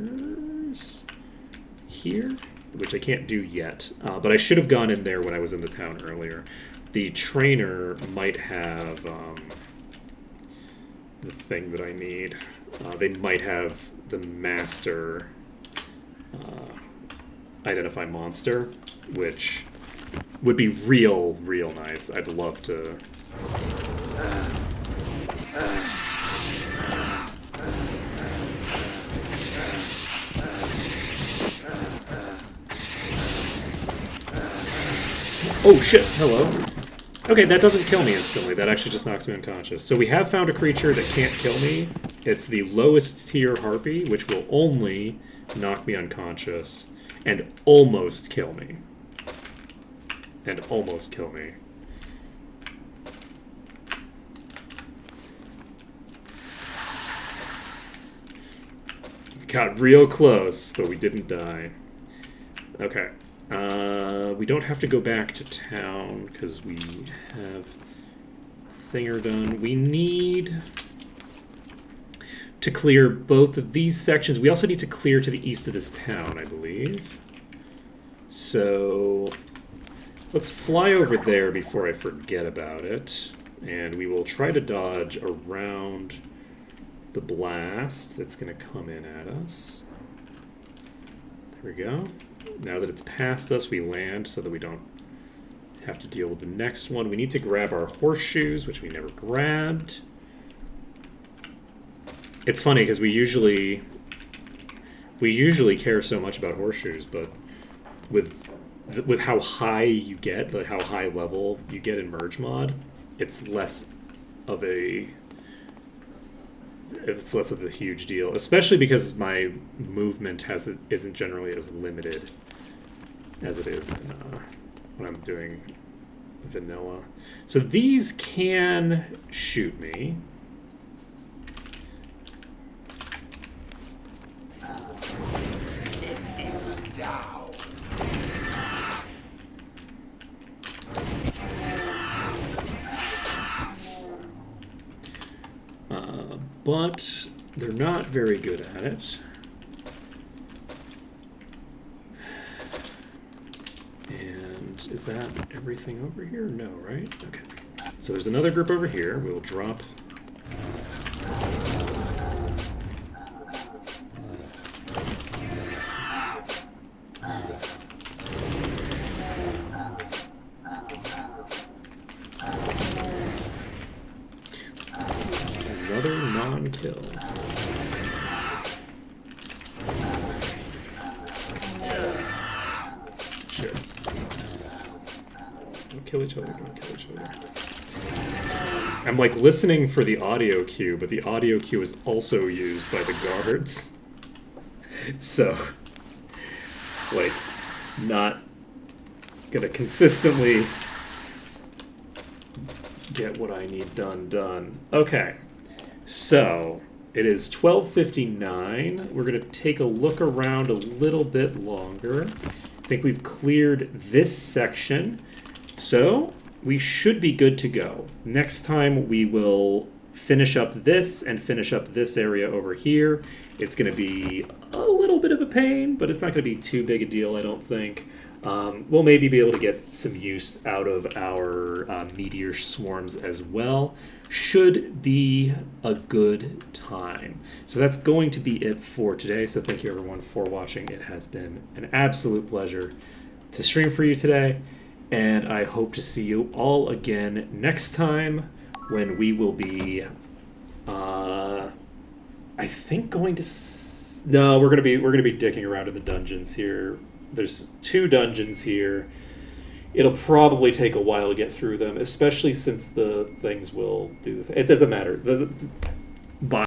here, which I can't do yet, but I should have gone in there when I was in the town earlier. The trainer might have the thing that I need. They might have the master identify monster, which would be real nice. I'd love to. Oh shit, hello. Okay, that doesn't kill me instantly. That actually just knocks me unconscious. So we have found a creature that can't kill me. It's the lowest tier harpy, which will only knock me unconscious and almost kill me. And almost kill me. Got real close, but we didn't die. Okay. We don't have to go back to town because we have Thinger done. We need to clear both of these sections. We also need to clear to the east of this town, I believe. So let's fly over there before I forget about it. And we will try to dodge around the blast that's going to come in at us. There we go. Now that it's past us, we land so that we don't have to deal with the next one. We need to grab our horseshoes, which we never grabbed. It's funny because we usually care so much about horseshoes, but with how high you get, like how high level you get in merge mod, it's less of a huge deal, especially because my movement isn't generally as limited as it is when I'm doing vanilla. So these can shoot me. It is down. But they're not very good at it. And is that everything over here? No, right? Okay. So there's another group over here. We'll drop. Another non-kill. Sure. Don't kill each other, don't kill each other. I'm like listening for the audio cue, but the audio cue is also used by the guards. So it's like not gonna consistently get what I need done. Okay. So it is 12:59. We're going to take a look around a little bit longer. I think we've cleared this section. So we should be good to go. Next time we will finish up this and finish up this area over here. It's going to be a little bit of a pain, but it's not going to be too big a deal, I don't think. We'll maybe be able to get some use out of our meteor swarms as well. Should be a good time. So that's going to be it for today. So thank you everyone for watching. It has been an absolute pleasure to stream for you today. And I hope to see you all again next time when we will be, I think going to, no, we're gonna be dicking around in the dungeons here. There's 2 dungeons here. It'll probably take a while to get through them, especially since the things will do. It doesn't matter. Bye.